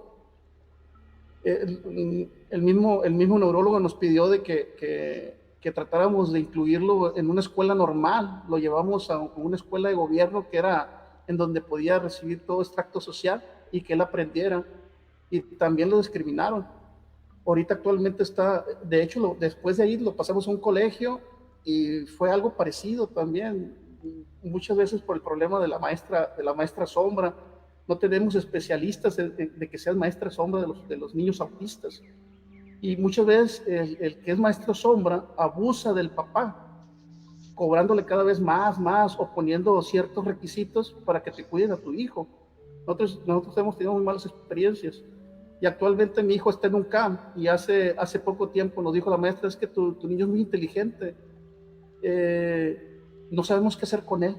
El mismo neurólogo nos pidió de que tratáramos de incluirlo en una escuela normal. Lo llevamos a una escuela de gobierno que era en donde podía recibir todo extracto social y que él aprendiera, y también lo discriminaron. Ahorita actualmente está, de hecho, después de ahí lo pasamos a un colegio y fue algo parecido también, muchas veces por el problema de la maestra sombra. No tenemos especialistas de que sean maestras sombra de los niños autistas. Y muchas veces el que es maestro sombra abusa del papá, cobrándole cada vez más o poniendo ciertos requisitos para que te cuiden a tu hijo. Nosotros hemos tenido muy malas experiencias. Y actualmente mi hijo está en un camp y hace poco tiempo nos dijo la maestra, es que tu niño es muy inteligente, no sabemos qué hacer con él.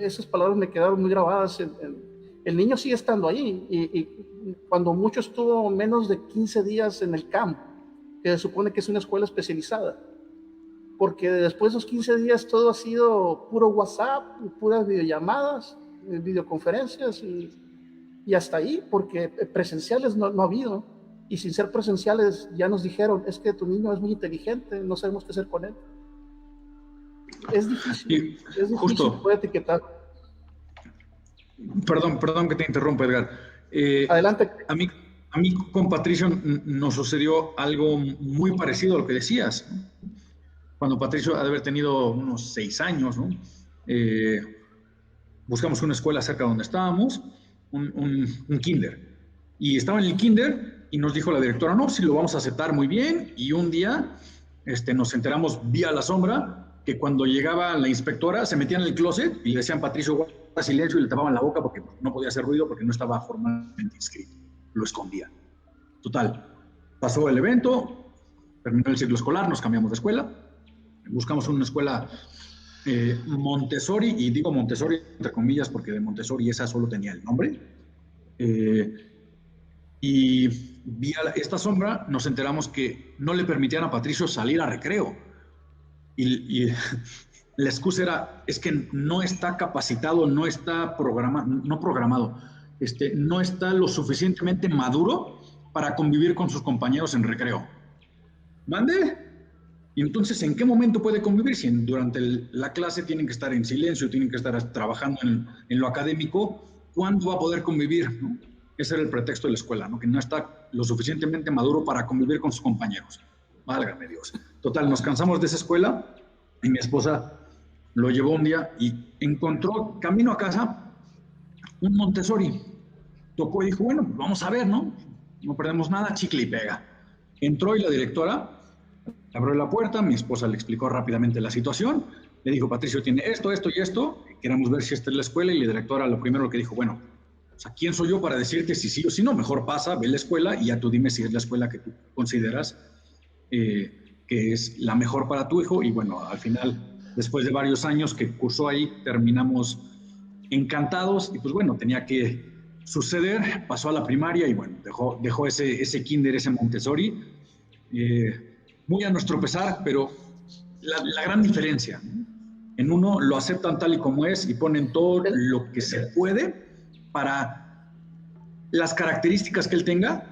Esas palabras me quedaron muy grabadas. El niño sigue estando ahí y cuando mucho estuvo menos de 15 días en el camp, que se supone que es una escuela especializada, porque después de esos 15 días todo ha sido puro WhatsApp, puras videollamadas, videoconferencias y hasta ahí, porque presenciales no ha habido, y sin ser presenciales ya nos dijeron, es que tu niño es muy inteligente, no sabemos qué hacer con él. Es difícil, justo, puede etiquetar. Perdón que te interrumpa, Edgar. Adelante. A mí con Patricio nos sucedió algo muy parecido a lo que decías, ¿no? Cuando Patricio ha de haber tenido unos 6 años, ¿no? Buscamos una escuela cerca de donde estábamos, un kinder. Y estaba en el kinder y nos dijo la directora, no, si lo vamos a aceptar muy bien. Y un día nos enteramos vía la sombra que cuando llegaba la inspectora se metían en el closet y le decían, Patricio, guarda silencio, y le tapaban la boca porque no podía hacer ruido porque no estaba formalmente inscrito. Lo escondía. Total. Pasó el evento, terminó el ciclo escolar, nos cambiamos de escuela, buscamos una escuela Montessori, y digo Montessori entre comillas porque de Montessori esa solo tenía el nombre. Y vía esta sombra nos enteramos que no le permitían a Patricio salir a recreo. Y la excusa es que no está capacitado, no está programado, no está lo suficientemente maduro para convivir con sus compañeros en recreo. ¿Mande? Y entonces, ¿en qué momento puede convivir? Si durante la clase tienen que estar en silencio, tienen que estar trabajando en lo académico, ¿cuándo va a poder convivir, ¿no? Ese era el pretexto de la escuela, ¿no? Que no está lo suficientemente maduro para convivir con sus compañeros. Válgame Dios. Total, nos cansamos de esa escuela y mi esposa lo llevó un día y encontró, camino a casa, un Montessori. Tocó y dijo, bueno, pues vamos a ver, ¿no? No perdemos nada, chicle y pega. Entró y la directora abrió la puerta, mi esposa le explicó rápidamente la situación, le dijo, Patricio tiene esto y esto, queremos ver si esta es la escuela, y la directora lo primero que dijo, bueno, O sea, ¿quién soy yo para decirte si sí o si no? Mejor pasa, ve la escuela y ya tú dime si es la escuela que tú consideras que es la mejor para tu hijo. Y bueno, al final, después de varios años que cursó ahí, terminamos encantados y pues bueno, tenía que suceder, pasó a la primaria y bueno, dejó ese kinder, ese Montessori, muy a nuestro pesar, pero la gran diferencia, ¿no? En uno lo aceptan tal y como es y ponen todo lo que se puede para las características que él tenga,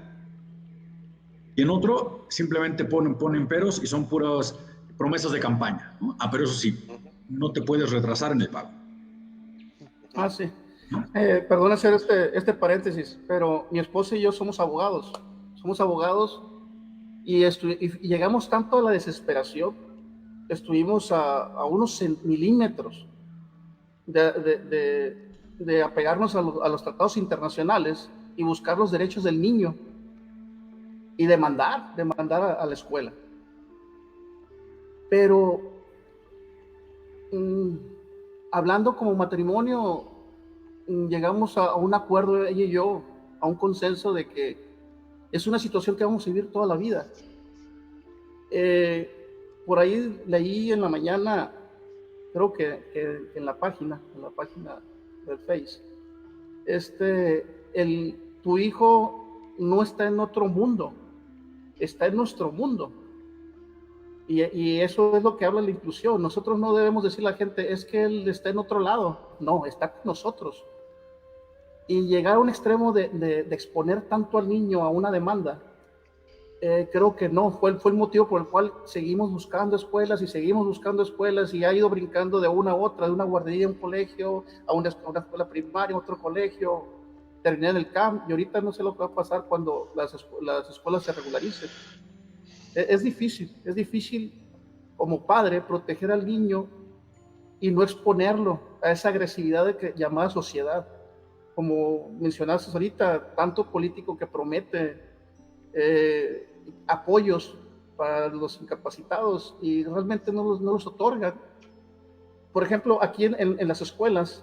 y en otro simplemente ponen peros y son puras promesas de campaña, ¿no? Pero eso sí, no te puedes retrasar en el pago. Sí. Perdón hacer este paréntesis, pero mi esposa y yo somos abogados y llegamos tanto a la desesperación, estuvimos a unos milímetros de apegarnos a los tratados internacionales y buscar los derechos del niño y demandar a la escuela. Pero hablando como matrimonio, llegamos a un acuerdo, ella y yo, a un consenso de que es una situación que vamos a vivir toda la vida. Por ahí leí en la mañana, creo que en la página del Face, tu hijo no está en otro mundo, está en nuestro mundo. Y eso es lo que habla la inclusión. Nosotros no debemos decirle a la gente, es que él está en otro lado. No, está con nosotros. Y llegar a un extremo de exponer tanto al niño a una demanda, creo que no, fue el motivo por el cual seguimos buscando escuelas y ha ido brincando de una a otra, de una guardería a un colegio, a una escuela primaria, a otro colegio, terminé en el CAM, y ahorita no sé lo que va a pasar cuando las escuelas se regularicen. Es difícil como padre proteger al niño y no exponerlo a esa agresividad llamada sociedad. Como mencionaste ahorita, tanto político que promete apoyos para los incapacitados y realmente no los otorgan. Por ejemplo, aquí en las escuelas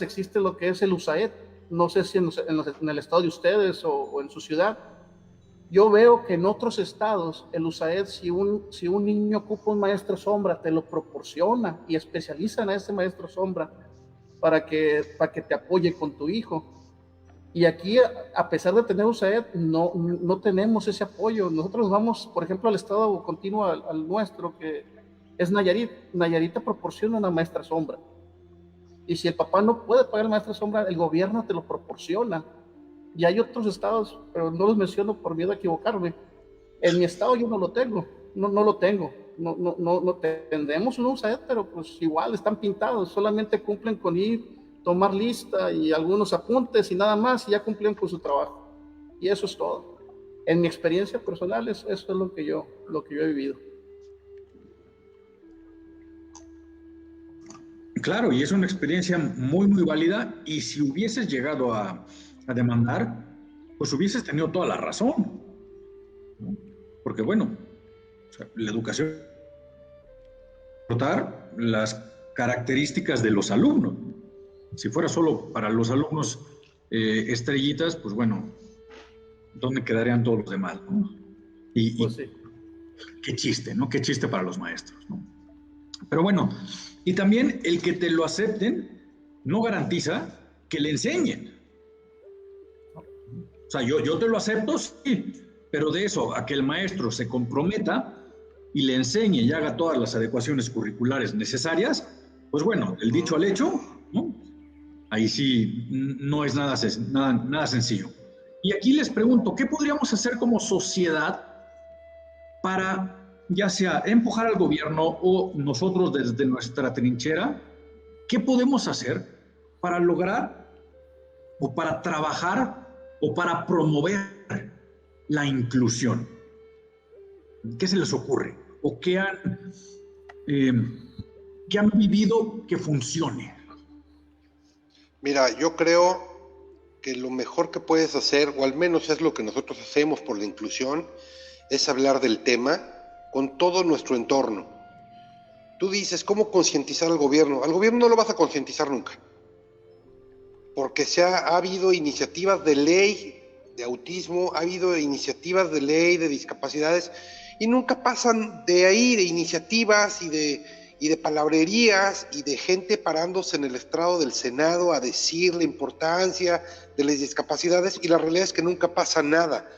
existe lo que es el USAID. No sé si en el estado de ustedes o en su ciudad. Yo veo que en otros estados el USAID, si un niño ocupa un maestro sombra, te lo proporciona y especializan a ese maestro sombra para que te apoye con tu hijo. Y aquí, a pesar de tener USAID, no tenemos ese apoyo. Nosotros vamos, por ejemplo, al estado continuo, al nuestro, que es Nayarit. Nayarit te proporciona una maestra sombra. Y si el papá no puede pagar la maestra sombra, el gobierno te lo proporciona. Y hay otros estados, pero no los menciono por miedo a equivocarme. En mi estado yo no lo tengo, no lo tengo. No tendremos un USAID, pero pues igual están pintados, solamente cumplen con ir, tomar lista y algunos apuntes y nada más, y ya cumplieron con su trabajo. Y eso es todo. En mi experiencia personal, eso es lo que yo he vivido. Claro, y es una experiencia muy, muy válida, y si hubieses llegado a demandar, pues hubieses tenido toda la razón, ¿no? Porque bueno, o sea, la educación aportar las características de los alumnos. Si fuera solo para los alumnos estrellitas, pues bueno, ¿dónde quedarían todos los demás, ¿no? Pues sí. Qué chiste, ¿no? Qué chiste para los maestros, ¿no? Pero bueno, y también el que te lo acepten no garantiza que le enseñen. O sea, yo te lo acepto, sí, pero de eso a que el maestro se comprometa y le enseñe y haga todas las adecuaciones curriculares necesarias, pues bueno, del dicho al hecho, ¿no? Ahí sí no es nada sencillo. Y aquí les pregunto, ¿qué podríamos hacer como sociedad para, ya sea empujar al gobierno o nosotros desde nuestra trinchera, qué podemos hacer para lograr o para trabajar o para promover la inclusión? ¿Qué se les ocurre? ¿O qué han vivido que funcione? Mira, yo creo que lo mejor que puedes hacer, o al menos es lo que nosotros hacemos por la inclusión, es hablar del tema con todo nuestro entorno. Tú dices, ¿cómo concientizar al gobierno? Al gobierno no lo vas a concientizar nunca. porque ha habido iniciativas de ley de autismo, ha habido iniciativas de ley de discapacidades, y nunca pasan de ahí, de iniciativas y de palabrerías y de gente parándose en el estrado del Senado a decir la importancia de las discapacidades, y la realidad es que nunca pasa nada,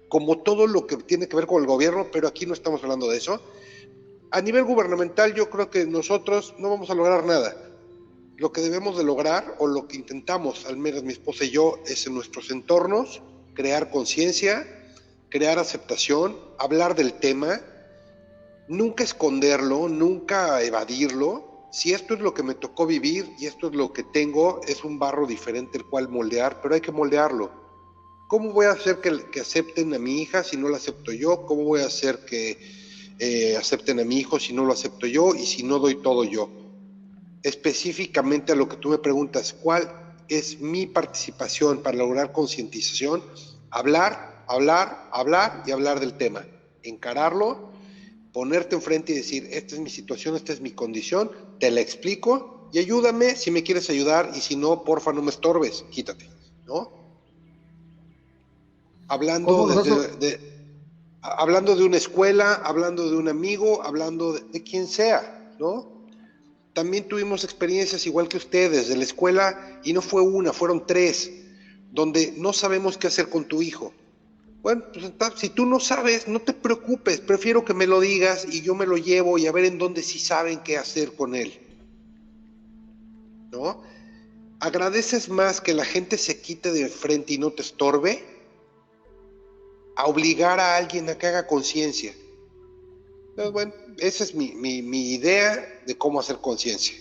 como todo lo que tiene que ver con el gobierno, pero aquí no estamos hablando de eso. A nivel gubernamental yo creo que nosotros no vamos a lograr nada. Lo que debemos de lograr, o lo que intentamos, al menos mi esposa y yo, es en nuestros entornos, crear conciencia, crear aceptación, hablar del tema, nunca esconderlo, nunca evadirlo. Si esto es lo que me tocó vivir y esto es lo que tengo, es un barro diferente el cual moldear, pero hay que moldearlo. ¿Cómo voy a hacer que acepten a mi hija si no la acepto yo? ¿Cómo voy a hacer que acepten a mi hijo si no lo acepto yo y si no doy todo yo? Específicamente a lo que tú me preguntas, ¿cuál es mi participación para lograr concientización? Hablar y hablar del tema, encararlo, ponerte enfrente y decir, esta es mi situación, esta es mi condición, te la explico y ayúdame si me quieres ayudar, y si no, porfa, no me estorbes, quítate, ¿no? Hablando de una escuela, hablando de un amigo, hablando de quien sea, ¿no? También tuvimos experiencias igual que ustedes de la escuela, y no fue una, fueron 3, donde no sabemos qué hacer con tu hijo. Bueno, pues si tú no sabes, no te preocupes, prefiero que me lo digas y yo me lo llevo y a ver en dónde sí saben qué hacer con él, ¿no? Agradeces más que la gente se quite de frente y no te estorbe, a obligar a alguien a que haga conciencia. Entonces, bueno, esa es mi idea de cómo hacer conciencia.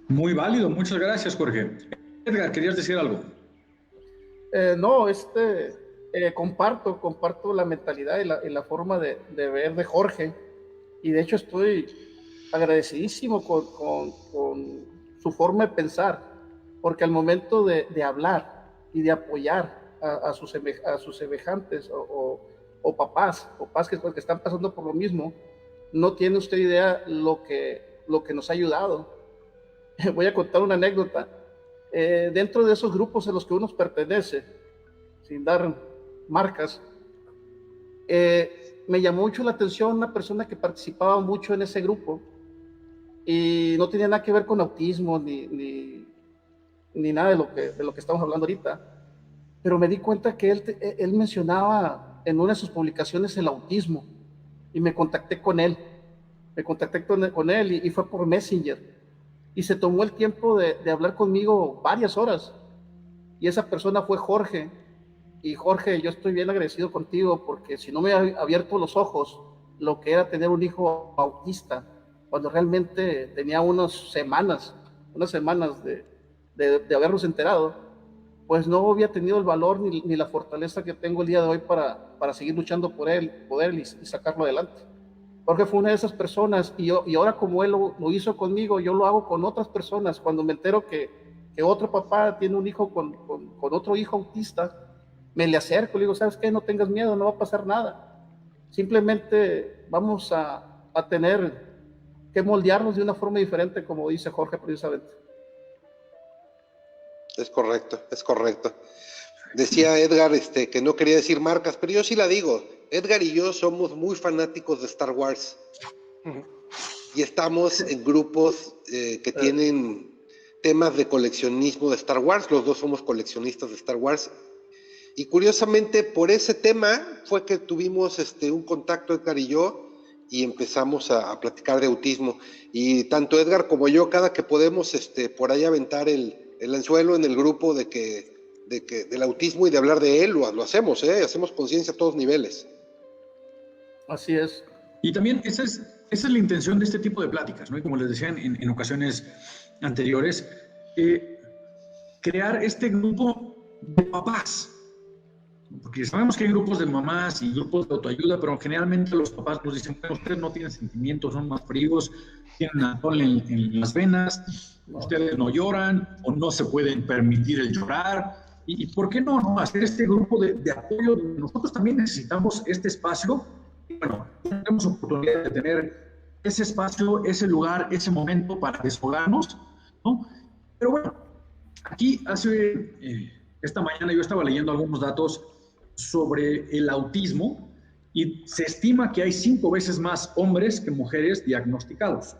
Muy válido, muchas gracias, Jorge. Edgar, ¿querías decir algo? No, comparto la mentalidad y la forma de ver de Jorge, y de hecho estoy agradecidísimo con su forma de pensar, porque al momento de hablar y de apoyar a sus semejantes o papás que están pasando por lo mismo, no tiene usted idea lo que nos ha ayudado. Voy a contar una anécdota. Dentro de esos grupos a los que uno pertenece, sin dar marcas, me llamó mucho la atención una persona que participaba mucho en ese grupo y no tenía nada que ver con autismo ni nada de lo que estamos hablando ahorita, pero me di cuenta que él mencionaba en una de sus publicaciones el autismo, y me contacté con él y fue por Messenger. Y se tomó el tiempo de hablar conmigo varias horas. Y esa persona fue Jorge. Y Jorge, yo estoy bien agradecido contigo, porque si no me había abierto los ojos lo que era tener un hijo autista, cuando realmente tenía unas semanas de habernos enterado, pues no había tenido el valor ni la fortaleza que tengo el día de hoy para seguir luchando por él, poder y sacarlo adelante. Jorge fue una de esas personas, y ahora, como él lo hizo conmigo, yo lo hago con otras personas. Cuando me entero que otro papá tiene un hijo con otro hijo autista, me le acerco, le digo, ¿sabes qué? No tengas miedo, no va a pasar nada. Simplemente vamos a tener que moldearnos de una forma diferente, como dice Jorge precisamente. Es correcto. Decía Edgar que no quería decir marcas, pero yo sí la digo. Edgar y yo somos muy fanáticos de Star Wars. Y estamos en grupos que tienen temas de coleccionismo de Star Wars. Los dos somos coleccionistas de Star Wars. Y curiosamente, por ese tema fue que tuvimos un contacto, Edgar y yo, y empezamos a platicar de autismo. Y tanto Edgar como yo, cada que podemos por ahí aventar el anzuelo en el grupo del autismo y de hablar de él, lo hacemos, hacemos conciencia a todos niveles. Así es. Y también esa es la intención de este tipo de pláticas, ¿no? Y como les decía en ocasiones anteriores, crear este grupo de papás. Porque sabemos que hay grupos de mamás y grupos de autoayuda, pero generalmente los papás nos dicen, bueno, ustedes no tienen sentimientos, son más fríos, tienen alcohol en las venas, ustedes no lloran o no se pueden permitir el llorar. ¿Y por qué no hacer este grupo de apoyo? Nosotros también necesitamos este espacio. Y bueno, tenemos oportunidad de tener ese espacio, ese lugar, ese momento para desfogarnos, ¿no? Pero bueno, aquí esta mañana yo estaba leyendo algunos datos sobre el autismo y se estima que hay 5 veces más hombres que mujeres diagnosticados.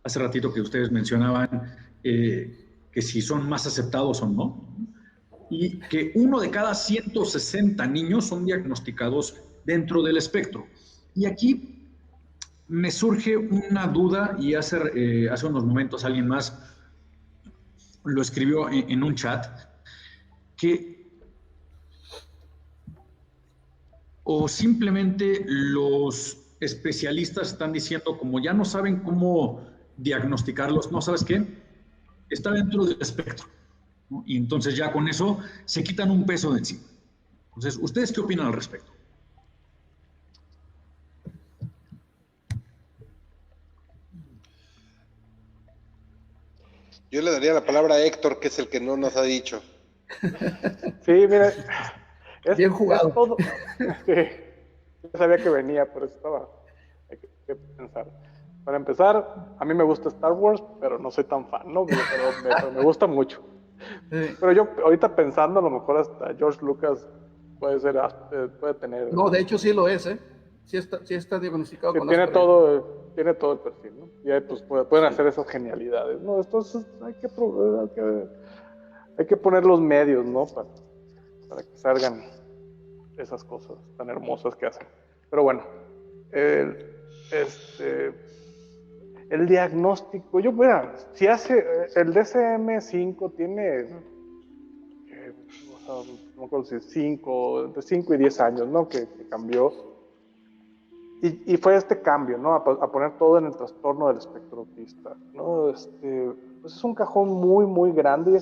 Hace ratito que ustedes mencionaban que si son más aceptados o no, y que 1 de cada 160 niños son diagnosticados dentro del espectro. Y aquí me surge una duda, y hace unos momentos alguien más lo escribió en un chat, que o simplemente los especialistas están diciendo, como ya no saben cómo diagnosticarlos, no, ¿sabes qué? Está dentro del espectro, ¿no? Y entonces ya con eso se quitan un peso de encima. Entonces, ¿ustedes qué opinan al respecto? Yo le daría la palabra a Héctor, que es el que no nos ha dicho. Sí, mire, bien jugado. Es todo. Sí, yo sabía que venía, pero hay que pensar. Para empezar, a mí me gusta Star Wars, pero no soy tan fan, ¿no? Pero me gusta mucho. Sí. Pero yo ahorita pensando, a lo mejor hasta George Lucas puede tener. No, de hecho sí lo es, ¿eh? Sí está diagnosticado con tiene Asperger. todo el perfil, ¿no? Y ahí pues pueden hacer esas genialidades, ¿no? Entonces hay que poner los medios, ¿no? Para que salgan esas cosas tan hermosas que hacen. Pero bueno, el diagnóstico, si hace el DSM-5 tiene, no me acuerdo si entre 5 y 10 años, ¿no? Que cambió. Y fue este cambio, ¿no? A poner todo en el trastorno del espectro autista, ¿no? Pues es un cajón muy, muy grande, y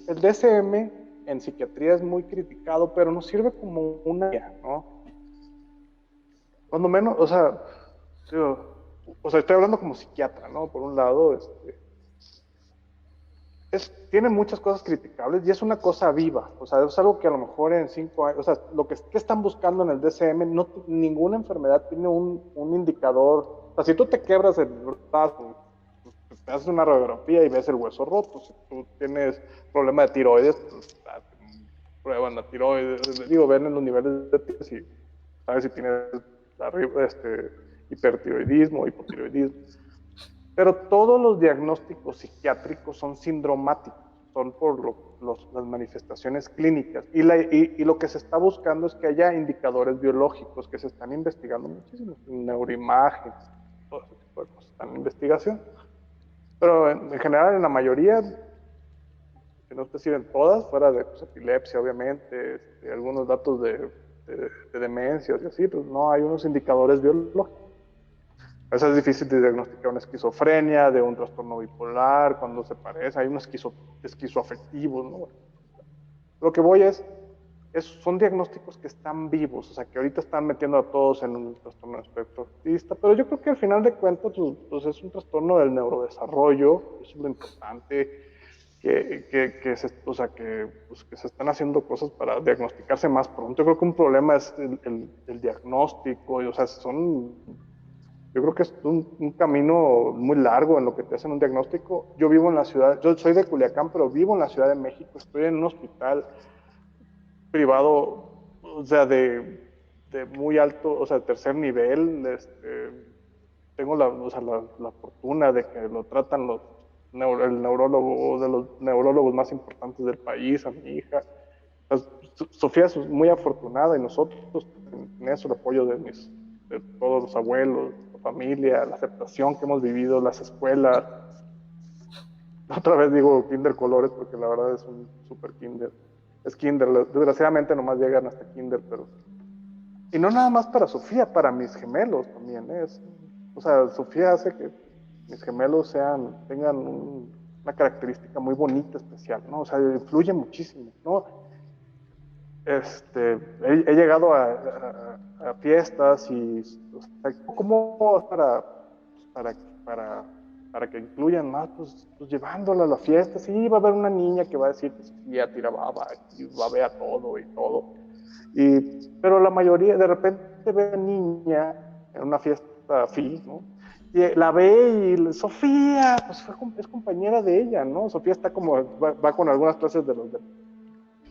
el DSM en psiquiatría es muy criticado, pero nos sirve como una guía, ¿no? Cuando menos, estoy hablando como psiquiatra, ¿no? Por un lado, tiene muchas cosas criticables y es una cosa viva, o sea, es algo que a lo mejor en 5 años, o sea, ¿qué están buscando en el DSM? Ninguna enfermedad tiene un indicador, o sea, si tú te quebras el brazo, te haces una radiografía y ves el hueso roto, si tú tienes problema de tiroides, pues prueban la tiroides, ven los niveles de tiroides y sabes si tienes hipertiroidismo, hipotiroidismo. Pero todos los diagnósticos psiquiátricos son sindromáticos, son por las manifestaciones clínicas. Y lo que se está buscando es que haya indicadores biológicos que se están investigando muchísimo, neuroimagen, todo ese tipo de cosas están en investigación. Pero en general, en la mayoría, que no te sirven todas, fuera de epilepsia, obviamente, algunos datos de demencias y así, pues no hay unos indicadores biológicos. A veces es difícil de diagnosticar una esquizofrenia, de un trastorno bipolar, cuando se parece, hay unos esquizoafectivos, ¿no? Lo que voy son diagnósticos que están vivos, o sea, que ahorita están metiendo a todos en un trastorno de espectro autista, pero yo creo que al final de cuentas, pues es un trastorno del neurodesarrollo, eso es lo importante, que se están haciendo cosas para diagnosticarse más pronto. Yo creo que un problema es el diagnóstico, o sea, yo creo que es un camino muy largo en lo que te hacen un diagnóstico. Yo vivo en la ciudad, yo soy de Culiacán, pero vivo en la Ciudad de México, estoy en un hospital privado, o sea, de muy alto, o sea, tercer nivel. Tengo la fortuna de que lo tratan el neurólogo, de los neurólogos más importantes del país, a mi hija. Sofía es muy afortunada y nosotros en eso, el apoyo de todos los abuelos, la familia, la aceptación que hemos vivido, las escuelas. Otra vez digo Kinder Colores porque la verdad es un super Kinder. Es Kinder, desgraciadamente nomás llegan hasta Kinder, pero... Y no nada más para Sofía, para mis gemelos también. O sea, Sofía hace que mis gemelos tengan una característica muy bonita, especial, ¿no? O sea, influye muchísimo, ¿no? He llegado a fiestas y, o sea, ¿cómo para que incluyan más? Pues llevándola a la fiesta. Sí, va a haber una niña que va a decir que Sofía tira baba y va a ver todo y todo. Pero la mayoría, de repente ve a niña en una fiesta ¿no? la ve y Sofía, pues es compañera de ella, ¿no? Sofía está como, va con algunas clases de los de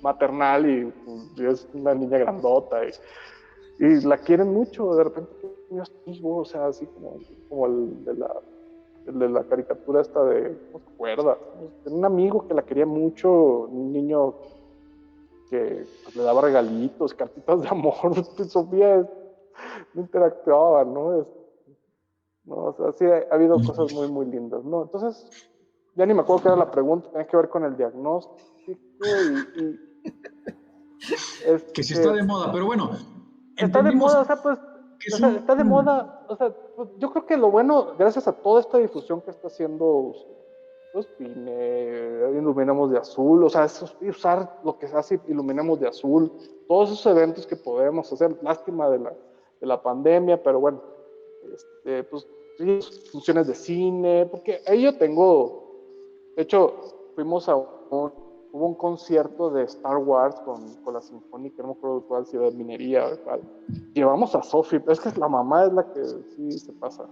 maternal y es una niña grandota y la quieren mucho. De repente un amigo, o sea, así como el de la caricatura esta de, ¿cómo se acuerda? Tenía un amigo que la quería mucho, un niño que pues, le daba regalitos, cartitas de amor. Sofía no interactuaba, ¿no? No, o sea, sí ha habido cosas muy, muy lindas, ¿no? Entonces, ya ni me acuerdo qué era la pregunta, tenía que ver con el diagnóstico y que sí está de moda, pero bueno. Está de moda, o sea, pues, está de moda, o sea, pues, yo creo que lo bueno, gracias a toda esta difusión que está haciendo, pues, iluminamos de azul, o sea, usar lo que se hace, iluminamos de azul, todos esos eventos que podemos hacer, lástima de la pandemia, pero bueno, pues, sí, funciones de cine, porque ahí yo tengo, de hecho, fuimos a hubo un concierto de Star Wars con la Sinfónica, no me acuerdo cuál, Ciudad Minería o cuál. Llevamos a Sofi, es que la mamá es la que sí se pasa.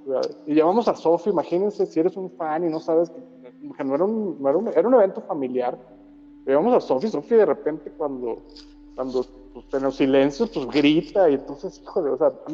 Y llevamos a Sofi, imagínense si eres un fan y no sabes que era un evento familiar. Llevamos a Sofi de repente cuando pues, en los silencios pues grita y entonces, híjole, o sea, a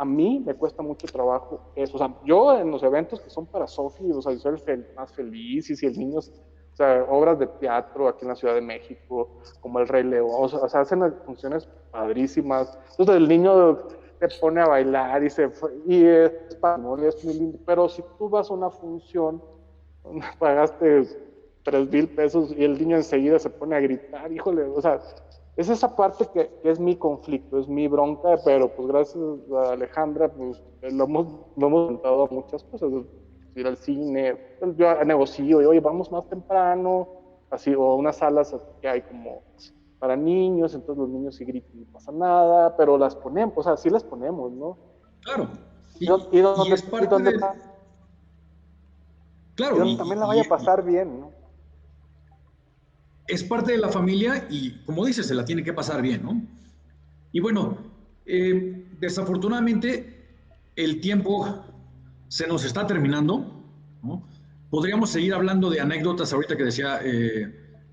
mí me cuesta mucho trabajo eso. O sea, yo en los eventos que son para Sofi, o sea, yo soy el más feliz y si el niño... O sea, obras de teatro aquí en la Ciudad de México, como El Rey León, o sea, hacen funciones padrísimas. Entonces el niño te pone a bailar y es español y es muy lindo. Pero si tú vas a una función donde pagaste 3,000 pesos y el niño enseguida se pone a gritar, híjole, o sea, es esa parte que es mi conflicto, es mi bronca, pero pues gracias a Alejandra, pues lo hemos intentado muchas cosas. Ir al cine, yo negocio, y oye, vamos más temprano, así, o unas salas que hay como para niños, entonces los niños sí gritan y no pasa nada, pero las ponemos, o sea, sí las ponemos, ¿no? Claro. Y es parte claro. Y donde también la vaya a pasar bien, ¿no? Es parte de la familia y, como dices, se la tiene que pasar bien, ¿no? Y bueno, desafortunadamente, el tiempo se nos está terminando, ¿no? Podríamos seguir hablando de anécdotas ahorita que decía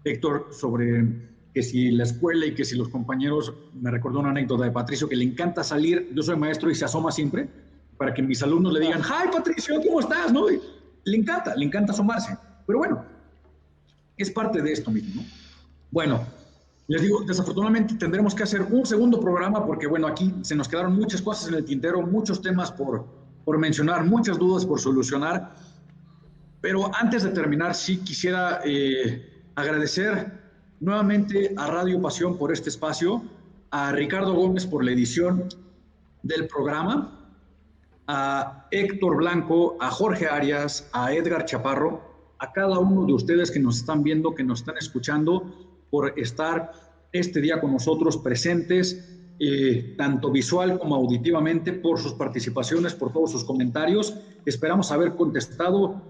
Héctor sobre que si la escuela y que si los compañeros, me recordó una anécdota de Patricio que le encanta salir, yo soy maestro y se asoma siempre para que mis alumnos le digan, ¡ay, Patricio, ¿cómo estás? ¿No? Le encanta asomarse, pero bueno, es parte de esto mismo, ¿no? Bueno, les digo, desafortunadamente tendremos que hacer un segundo programa porque, bueno, aquí se nos quedaron muchas cosas en el tintero, muchos temas por mencionar, muchas dudas por solucionar, pero antes de terminar sí quisiera agradecer nuevamente a Radio Pasión por este espacio, a Ricardo Gómez por la edición del programa, a Héctor Blanco, a Jorge Arias, a Edgar Chaparro, a cada uno de ustedes que nos están viendo, que nos están escuchando, por estar este día con nosotros presentes, tanto visual como auditivamente, por sus participaciones, por todos sus comentarios. Esperamos haber contestado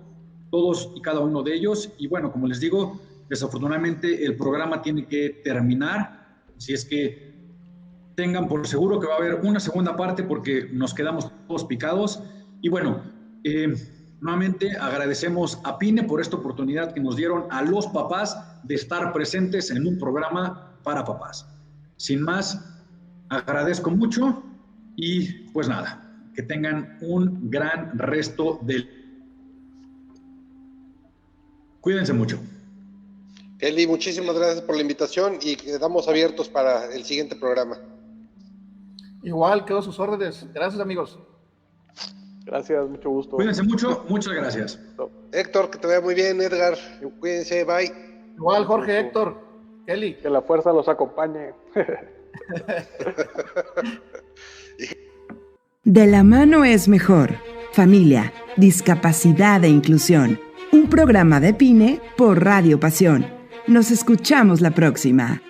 todos y cada uno de ellos. Y bueno, como les digo, desafortunadamente el programa tiene que terminar. Así es que tengan por seguro que va a haber una segunda parte porque nos quedamos todos picados. Y bueno, nuevamente agradecemos a PINE por esta oportunidad que nos dieron a los papás de estar presentes en un programa para papás. Sin más, agradezco mucho y pues nada, que tengan un gran resto del... Cuídense mucho. Kelly, muchísimas gracias por la invitación y quedamos abiertos para el siguiente programa. Igual, quedo a sus órdenes. Gracias, amigos. Gracias, mucho gusto. Cuídense mucho, muchas gracias. Héctor, que te vaya muy bien, Edgar. Cuídense, bye. Igual, Jorge, Héctor, Kelly. Que la fuerza los acompañe. De la mano es mejor. Familia, discapacidad e inclusión. Un programa de PINE por Radio Pasión. Nos escuchamos la próxima.